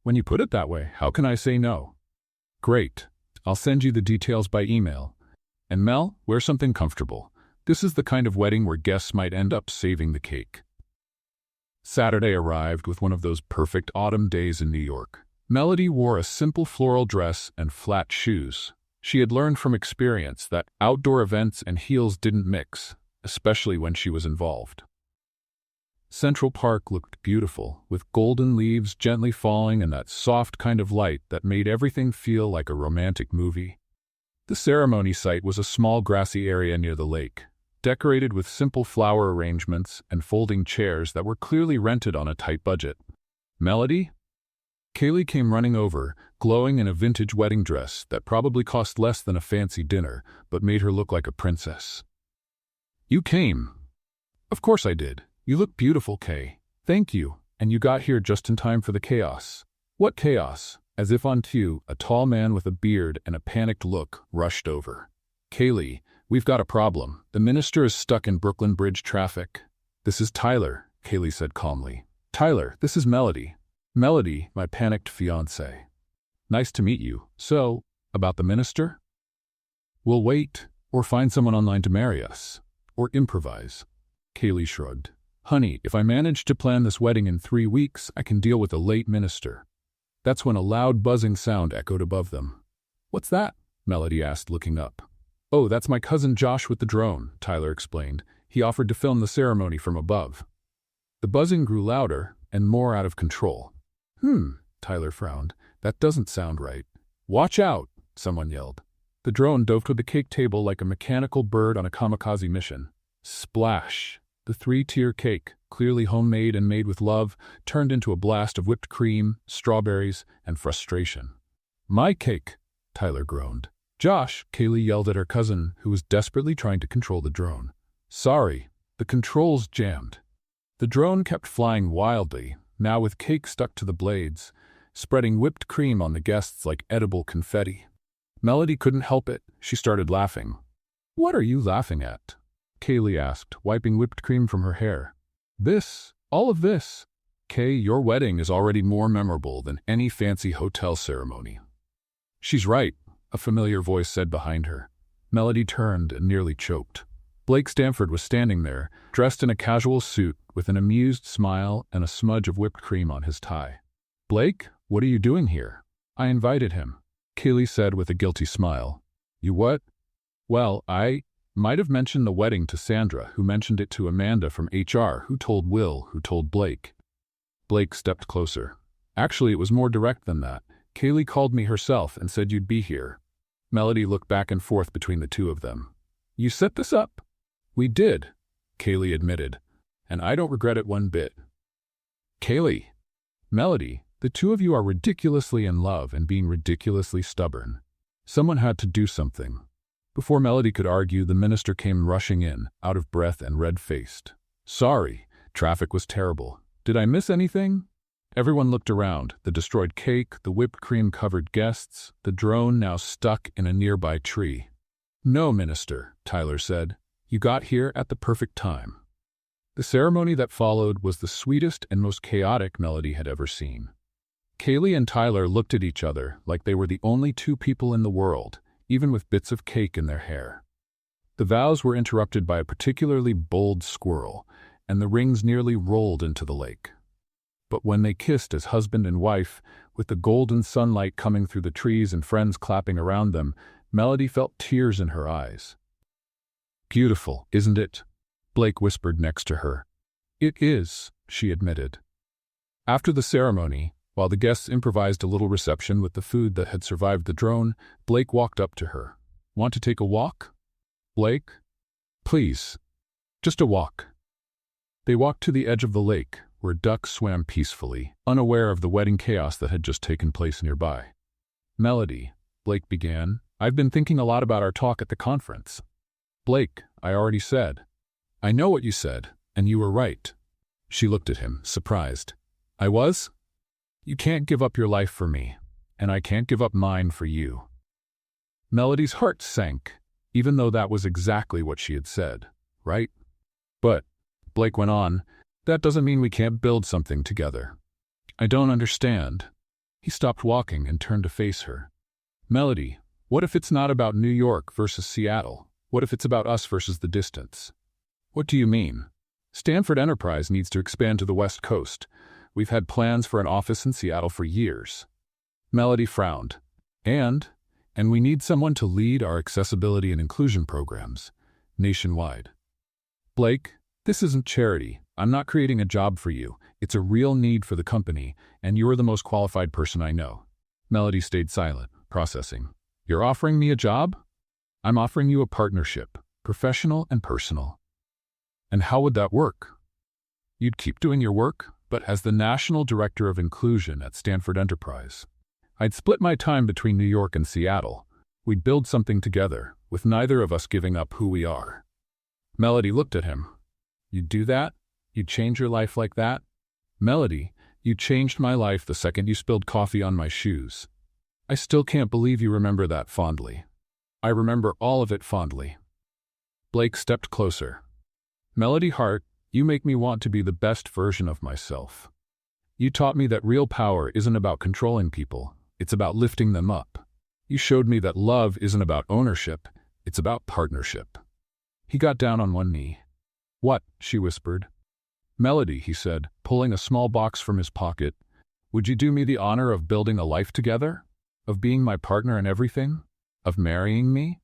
S1: "When you put it that way, how can I say no?" "Great. I'll send you the details by email. And Mel, wear something comfortable. This is the kind of wedding where guests might end up saving the cake." Saturday arrived with one of those perfect autumn days in New York. Melody wore a simple floral dress and flat shoes. She had learned from experience that outdoor events and heels didn't mix, especially when she was involved. Central Park looked beautiful, with golden leaves gently falling and that soft kind of light that made everything feel like a romantic movie. The ceremony site was a small grassy area near the lake, decorated with simple flower arrangements and folding chairs that were clearly rented on a tight budget. "Melody?" Kaylee came running over, glowing in a vintage wedding dress that probably cost less than a fancy dinner, but made her look like a princess. "You came." "Of course I did. You look beautiful, Kay." "Thank you, and you got here just in time for the chaos." "What chaos?" As if on cue, a tall man with a beard and a panicked look rushed over. "Kaylee, we've got a problem. The minister is stuck in Brooklyn Bridge traffic." "This is Tyler," Kaylee said calmly. "Tyler, this is Melody." "Melody, my panicked fiancé." "Nice to meet you. So, about the minister?" "We'll wait, or find someone online to marry us. Or improvise." Kaylee shrugged. "Honey, if I manage to plan this wedding in 3 weeks, I can deal with a late minister." That's when a loud buzzing sound echoed above them. "What's that?" Melody asked, looking up. "Oh, that's my cousin Josh with the drone," Tyler explained. "He offered to film the ceremony from above." The buzzing grew louder and more out of control. Tyler frowned. "That doesn't sound right." "Watch out," someone yelled. The drone dove toward the cake table like a mechanical bird on a kamikaze mission. Splash! The 3-tier cake, clearly homemade and made with love, turned into a blast of whipped cream, strawberries, and frustration. "My cake!" Tyler groaned. "Josh!" Kaylee yelled at her cousin, who was desperately trying to control the drone. "Sorry, the controls jammed." The drone kept flying wildly, now with cake stuck to the blades, spreading whipped cream on the guests like edible confetti. Melody couldn't help it. She started laughing. "What are you laughing at?" Kaylee asked, wiping whipped cream from her hair. "This, all of this." "Kay, your wedding is already more memorable than any fancy hotel ceremony." "She's right," a familiar voice said behind her. Melody turned and nearly choked. Blake Stanford was standing there, dressed in a casual suit with an amused smile and a smudge of whipped cream on his tie. "Blake, what are you doing here?" "I invited him." Kaylee said with a guilty smile. You what? Well, I might have mentioned the wedding to Sandra, who mentioned it to Amanda from HR, who told Will, who told Blake. Blake stepped closer. Actually, it was more direct than that. Kaylee called me herself and said you'd be here. Melody looked back and forth between the two of them. You set this up? We did, Kaylee admitted, and I don't regret it one bit. Kaylee, Melody, the two of you are ridiculously in love and being ridiculously stubborn. Someone had to do something. Before Melody could argue, the minister came rushing in, out of breath and red-faced. Sorry, traffic was terrible. Did I miss anything? Everyone looked around, the destroyed cake, the whipped cream-covered guests, the drone now stuck in a nearby tree. No, Minister, Tyler said. You got here at the perfect time. The ceremony that followed was the sweetest and most chaotic Melody had ever seen. Kaylee and Tyler looked at each other like they were the only two people in the world, even with bits of cake in their hair. The vows were interrupted by a particularly bold squirrel, and the rings nearly rolled into the lake. But when they kissed as husband and wife, with the golden sunlight coming through the trees and friends clapping around them, Melody felt tears in her eyes. Beautiful, isn't it? Blake whispered next to her. It is, she admitted. After the ceremony, while the guests improvised a little reception with the food that had survived the drone, Blake walked up to her. Want to take a walk? Blake? Please. Just a walk. They walked to the edge of the lake, where ducks swam peacefully, unaware of the wedding chaos that had just taken place nearby. Melody, Blake began, I've been thinking a lot about our talk at the conference. Blake, I already said. I know what you said, and you were right. She looked at him, surprised. I was? You can't give up your life for me, and I can't give up mine for you. Melody's heart sank, even though that was exactly what she had said, right? But, Blake went on, that doesn't mean we can't build something together. I don't understand. He stopped walking and turned to face her. Melody, what if it's not about New York versus Seattle? What if it's about us versus the distance? What do you mean? Stanford Enterprise needs to expand to the West Coast. We've had plans for an office in Seattle for years. Melody frowned. And we need someone to lead our accessibility and inclusion programs, nationwide. Blake, this isn't charity. I'm not creating a job for you. It's a real need for the company, and you're the most qualified person I know. Melody stayed silent, processing. You're offering me a job? I'm offering you a partnership, professional and personal. And how would that work? You'd keep doing your work, but as the National Director of Inclusion at Stanford Enterprise. I'd split my time between New York and Seattle. We'd build something together, with neither of us giving up who we are. Melody looked at him. You'd do that? You'd change your life like that? Melody, you changed my life the second you spilled coffee on my shoes. I still can't believe you remember that fondly. I remember all of it fondly. Blake stepped closer. Melody Hart, you make me want to be the best version of myself. You taught me that real power isn't about controlling people, it's about lifting them up. You showed me that love isn't about ownership, it's about partnership. He got down on one knee. What? She whispered. Melody, he said, pulling a small box from his pocket. Would you do me the honor of building a life together? Of being my partner in everything? Of marrying me?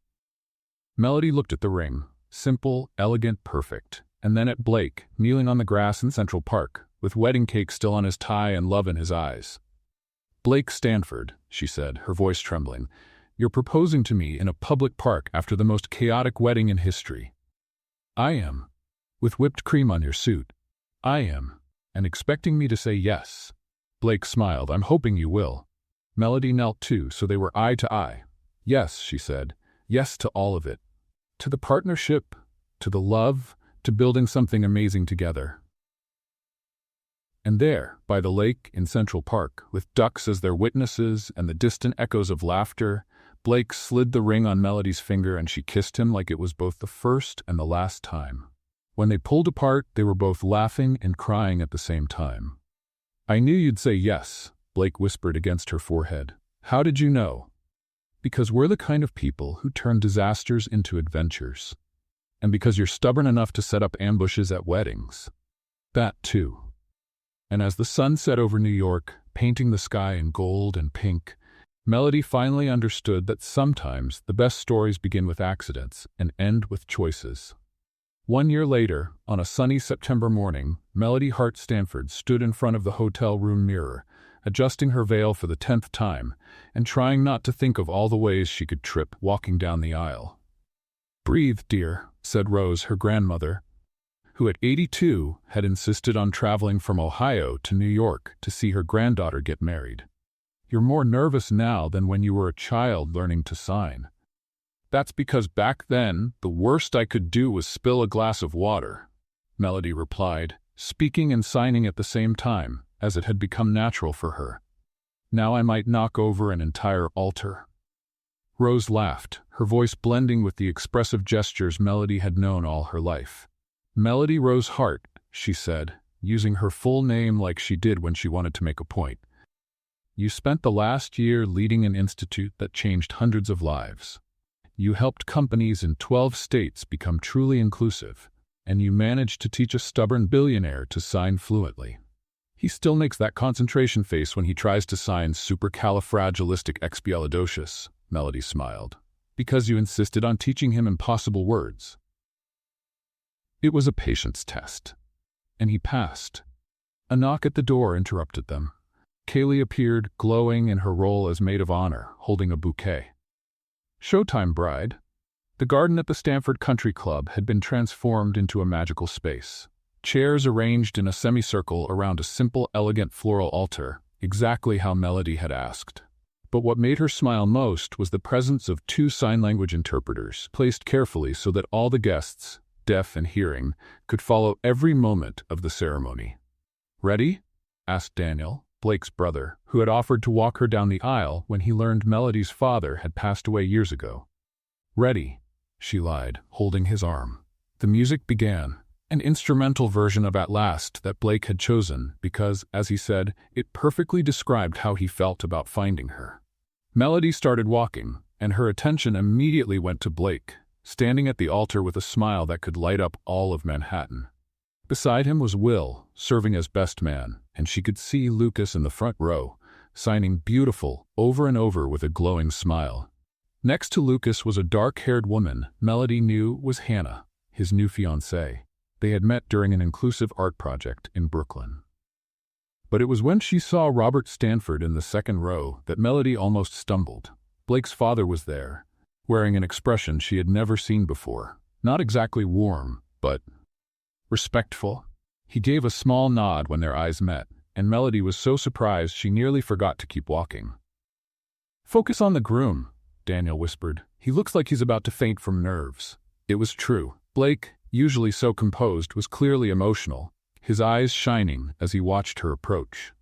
S1: Melody looked at the ring, simple, elegant, perfect, and then at Blake, kneeling on the grass in Central Park, with wedding cake still on his tie and love in his eyes. Blake Stanford, she said, her voice trembling, you're proposing to me in a public park after the most chaotic wedding in history. I am. With whipped cream on your suit. I am. And expecting me to say yes. Blake smiled. I'm hoping you will. Melody knelt too, so they were eye to eye. Yes, she said. Yes to all of it. To the partnership, to the love, to building something amazing together. And there, by the lake in Central Park, with ducks as their witnesses and the distant echoes of laughter, Blake slid the ring on Melody's finger and she kissed him like it was both the first and the last time. When they pulled apart, they were both laughing and crying at the same time. I knew you'd say yes, Blake whispered against her forehead. How did you know? Because we're the kind of people who turn disasters into adventures. And because you're stubborn enough to set up ambushes at weddings. That too. And as the sun set over New York, painting the sky in gold and pink, Melody finally understood that sometimes the best stories begin with accidents and end with choices. 1 year later, on a sunny September morning, Melody Hart Stanford stood in front of the hotel room mirror, adjusting her veil for the 10th time, and trying not to think of all the ways she could trip walking down the aisle. "Breathe, dear," said Rose, her grandmother, who at 82 had insisted on traveling from Ohio to New York to see her granddaughter get married. "You're more nervous now than when you were a child learning to sign." "That's because back then, the worst I could do was spill a glass of water," Melody replied, speaking and signing at the same time, as it had become natural for her. "Now I might knock over an entire altar." Rose laughed, her voice blending with the expressive gestures Melody had known all her life. "Melody Rose Hart," she said, using her full name like she did when she wanted to make a point. "You spent the last year leading an institute that changed hundreds of lives. You helped companies in 12 states become truly inclusive, and you managed to teach a stubborn billionaire to sign fluently. He still makes that concentration face when he tries to sign supercalifragilisticexpialidocious," Melody smiled, "because you insisted on teaching him impossible words." It was a patience test, and he passed. A knock at the door interrupted them. Kaylee appeared, glowing in her role as maid of honor, holding a bouquet. "Showtime, bride." The garden at the Stanford Country Club had been transformed into a magical space. Chairs arranged in a semicircle around a simple, elegant floral altar, exactly how Melody had asked. But what made her smile most was the presence of 2 sign language interpreters, placed carefully so that all the guests, deaf and hearing, could follow every moment of the ceremony. "Ready?" asked Daniel, Blake's brother, who had offered to walk her down the aisle when he learned Melody's father had passed away years ago. "Ready," she lied, holding his arm. The music began, an instrumental version of At Last that Blake had chosen because, as he said, it perfectly described how he felt about finding her. Melody started walking, and her attention immediately went to Blake, standing at the altar with a smile that could light up all of Manhattan. Beside him was Will, serving as best man, and she could see Lucas in the front row, signing beautiful over and over with a glowing smile. Next to Lucas was a dark-haired woman Melody knew was Hannah, his new fiancée. They had met during an inclusive art project in Brooklyn. But it was when she saw Robert Stanford in the second row that Melody almost stumbled. Blake's father was there, wearing an expression she had never seen before. Not exactly warm, but respectful. He gave a small nod when their eyes met, and Melody was so surprised she nearly forgot to keep walking. "Focus on the groom," Daniel whispered. "He looks like he's about to faint from nerves." It was true. Blake, usually so composed, was clearly emotional, his eyes shining as he watched her approach.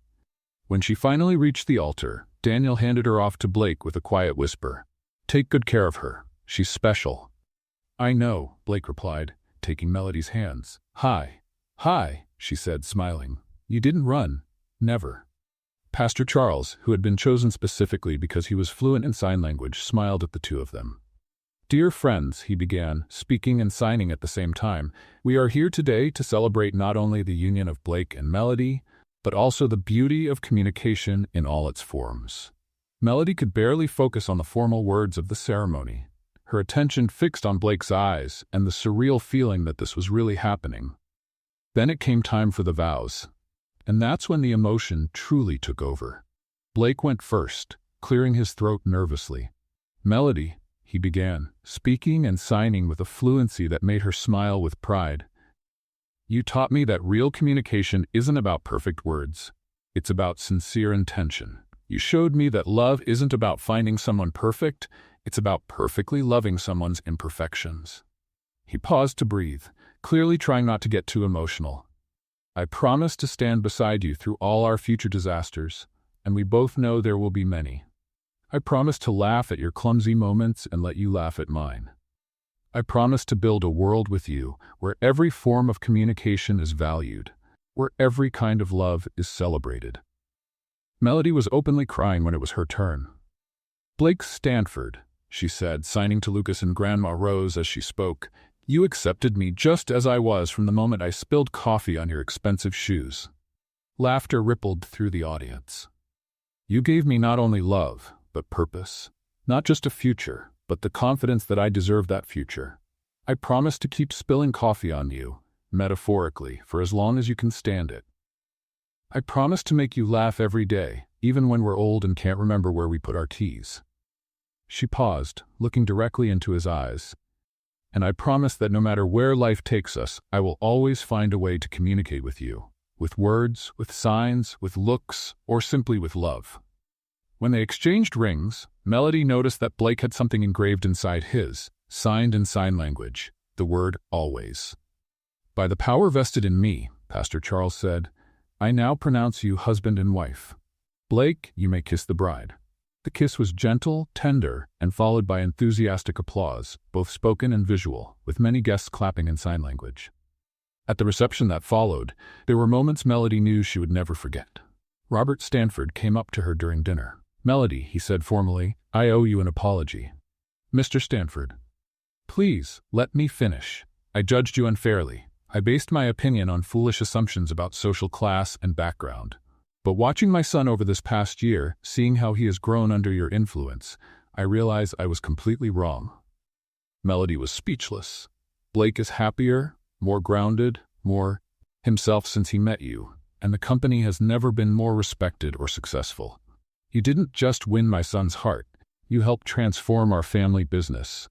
S1: When she finally reached the altar, Daniel handed her off to Blake with a quiet whisper. "Take good care of her. She's special." "I know," Blake replied, taking Melody's hands. Hi, she said, smiling. "You didn't run." "Never." Pastor Charles, who had been chosen specifically because he was fluent in sign language, smiled at the two of them. "Dear friends," he began, speaking and signing at the same time, "we are here today to celebrate not only the union of Blake and Melody, but also the beauty of communication in all its forms." Melody could barely focus on the formal words of the ceremony, her attention fixed on Blake's eyes and the surreal feeling that this was really happening. Then it came time for the vows, and that's when the emotion truly took over. Blake went first, clearing his throat nervously. "Melody," he began, speaking and signing with a fluency that made her smile with pride. "You taught me that real communication isn't about perfect words. It's about sincere intention. You showed me that love isn't about finding someone perfect, it's about perfectly loving someone's imperfections." He paused to breathe, clearly trying not to get too emotional. "I promise to stand beside you through all our future disasters, and we both know there will be many. I promise to laugh at your clumsy moments and let you laugh at mine. I promise to build a world with you where every form of communication is valued, where every kind of love is celebrated." Melody was openly crying when it was her turn. "Blake Stanford," she said, signing to Lucas and Grandma Rose as she spoke, "you accepted me just as I was from the moment I spilled coffee on your expensive shoes." Laughter rippled through the audience. "You gave me not only love, but purpose. Not just a future, but the confidence that I deserve that future. I promise to keep spilling coffee on you, metaphorically, for as long as you can stand it. I promise to make you laugh every day, even when we're old and can't remember where we put our keys." She paused, looking directly into his eyes. "And I promise that no matter where life takes us, I will always find a way to communicate with you. With words, with signs, with looks, or simply with love." When they exchanged rings, Melody noticed that Blake had something engraved inside his, signed in sign language, the word always. "By the power vested in me," Pastor Charles said, "I now pronounce you husband and wife. Blake, you may kiss the bride." The kiss was gentle, tender, and followed by enthusiastic applause, both spoken and visual, with many guests clapping in sign language. At the reception that followed, there were moments Melody knew she would never forget. Robert Stanford came up to her during dinner. "Melody," he said formally, "I owe you an apology." "Mr. Stanford." "Please, let me finish. I judged you unfairly. I based my opinion on foolish assumptions about social class and background. But watching my son over this past year, seeing how he has grown under your influence, I realize I was completely wrong." Melody was speechless. "Blake is happier, more grounded, more himself since he met you, and the company has never been more respected or successful. You didn't just win my son's heart, you helped transform our family business."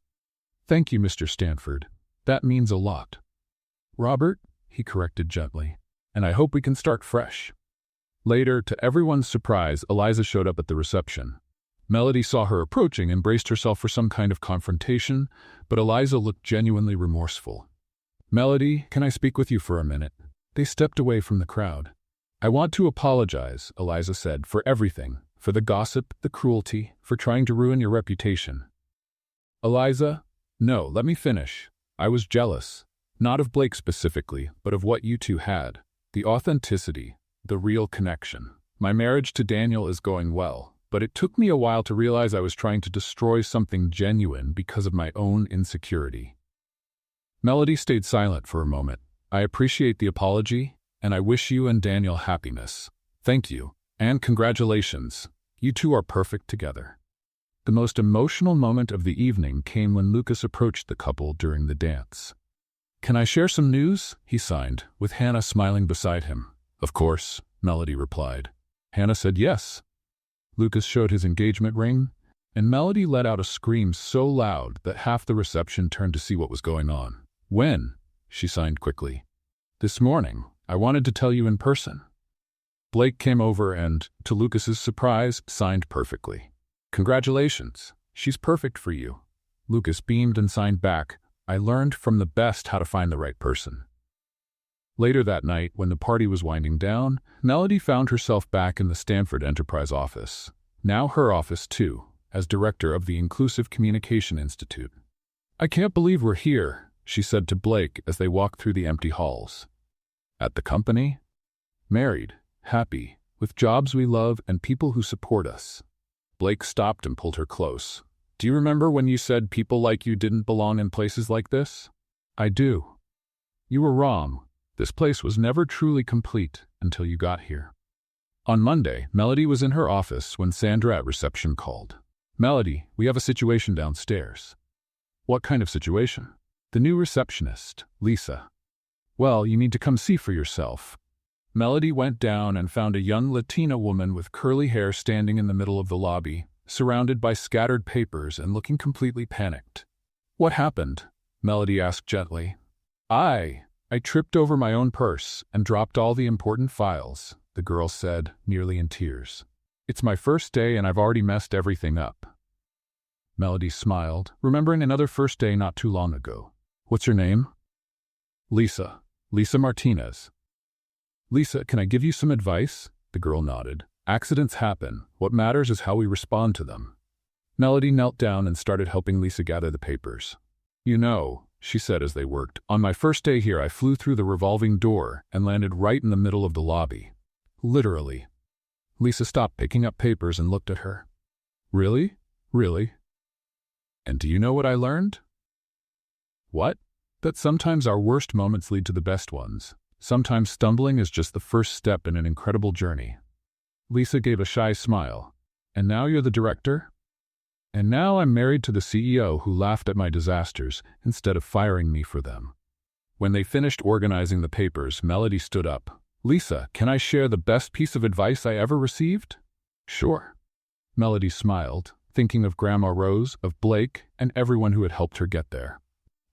S1: "Thank you, Mr. Stanford. That means a lot." "Robert," he corrected gently, "and I hope we can start fresh." Later, to everyone's surprise, Eliza showed up at the reception. Melody saw her approaching and braced herself for some kind of confrontation, but Eliza looked genuinely remorseful. "Melody, can I speak with you for a minute?" They stepped away from the crowd. "I want to apologize," Eliza said, "for everything, for the gossip, the cruelty, for trying to ruin your reputation." "Eliza, no, let me finish. I was jealous, not of Blake specifically, but of what you two had, the authenticity, the real connection. My marriage to Daniel is going well, but it took me a while to realize I was trying to destroy something genuine because of my own insecurity." Melody stayed silent for a moment. "I appreciate the apology, and I wish you and Daniel happiness. Thank you, and congratulations. You two are perfect together." The most emotional moment of the evening came when Lucas approached the couple during the dance. "Can I share some news?" he signed, with Hannah smiling beside him. "Of course," Melody replied. Hannah said yes. Lucas showed his engagement ring, and Melody let out a scream so loud that half the reception turned to see what was going on. "When?" she signed quickly. "This morning. I wanted to tell you in person." Blake came over and, to Lucas's surprise, signed perfectly. "Congratulations. She's perfect for you." Lucas beamed and signed back, "I learned from the best how to find the right person." Later that night, when the party was winding down, Melody found herself back in the Stanford Enterprise office. Now her office, too, as director of the Inclusive Communication Institute. "I can't believe we're here," she said to Blake as they walked through the empty halls. "At the company? Married, happy, with jobs we love and people who support us." Blake stopped and pulled her close. "Do you remember when you said people like you didn't belong in places like this?" "I do." "You were wrong. This place was never truly complete until you got here." On Monday, Melody was in her office when Sandra at reception called. "Melody, we have a situation downstairs." "What kind of situation?" "The new receptionist, Lisa." "Well, you need to come see for yourself." Melody went down and found a young Latina woman with curly hair standing in the middle of the lobby, surrounded by scattered papers and looking completely panicked. "What happened?" Melody asked gently. I tripped over my own purse and dropped all the important files," the girl said, nearly in tears. "It's my first day and I've already messed everything up." Melody smiled, remembering another first day not too long ago. "What's your name?" "Lisa. Lisa Martinez." "Lisa, can I give you some advice?" The girl nodded. "Accidents happen. What matters is how we respond to them." Melody knelt down and started helping Lisa gather the papers. "You know," she said as they worked, "on my first day here I flew through the revolving door and landed right in the middle of the lobby. Literally." Lisa stopped picking up papers and looked at her. "Really? Really? And do you know what I learned?" "What?" "That sometimes our worst moments lead to the best ones. Sometimes stumbling is just the first step in an incredible journey." Lisa gave a shy smile. "And now you're the director?" And now I'm married to the CEO who laughed at my disasters instead of firing me for them. When they finished organizing the papers, Melody stood up. Lisa, can I share the best piece of advice I ever received? Sure. Melody smiled, thinking of Grandma Rose, of Blake, and everyone who had helped her get there.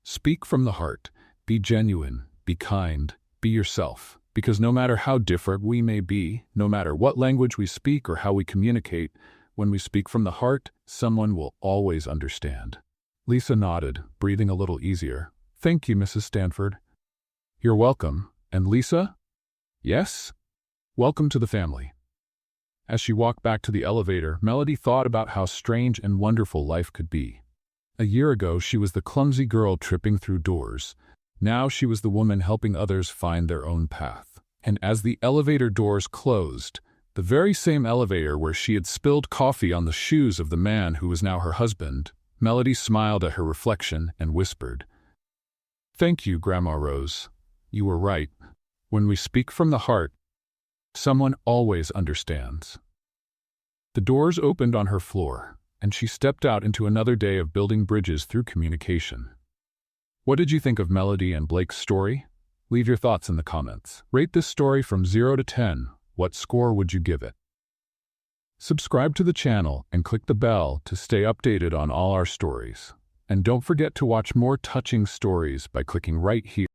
S1: Speak from the heart. Be genuine. Be kind. Be yourself. Because no matter how different we may be, no matter what language we speak or how we communicate, when we speak from the heart, someone will always understand. Lisa nodded, breathing a little easier. Thank you, Mrs. Stanford. You're welcome. And Lisa? Yes? Welcome to the family. As she walked back to the elevator, Melody thought about how strange and wonderful life could be. A year ago, she was the clumsy girl tripping through doors. Now she was the woman helping others find their own path. And as the elevator doors closed, the very same elevator where she had spilled coffee on the shoes of the man who was now her husband, Melody smiled at her reflection and whispered, Thank you, Grandma Rose. You were right. When we speak from the heart, someone always understands. The doors opened on her floor, and she stepped out into another day of building bridges through communication. What did you think of Melody and Blake's story? Leave your thoughts in the comments. Rate this story from 0 to 10. What score would you give it? Subscribe to the channel and click the bell to stay updated on all our stories. And don't forget to watch more touching stories by clicking right here.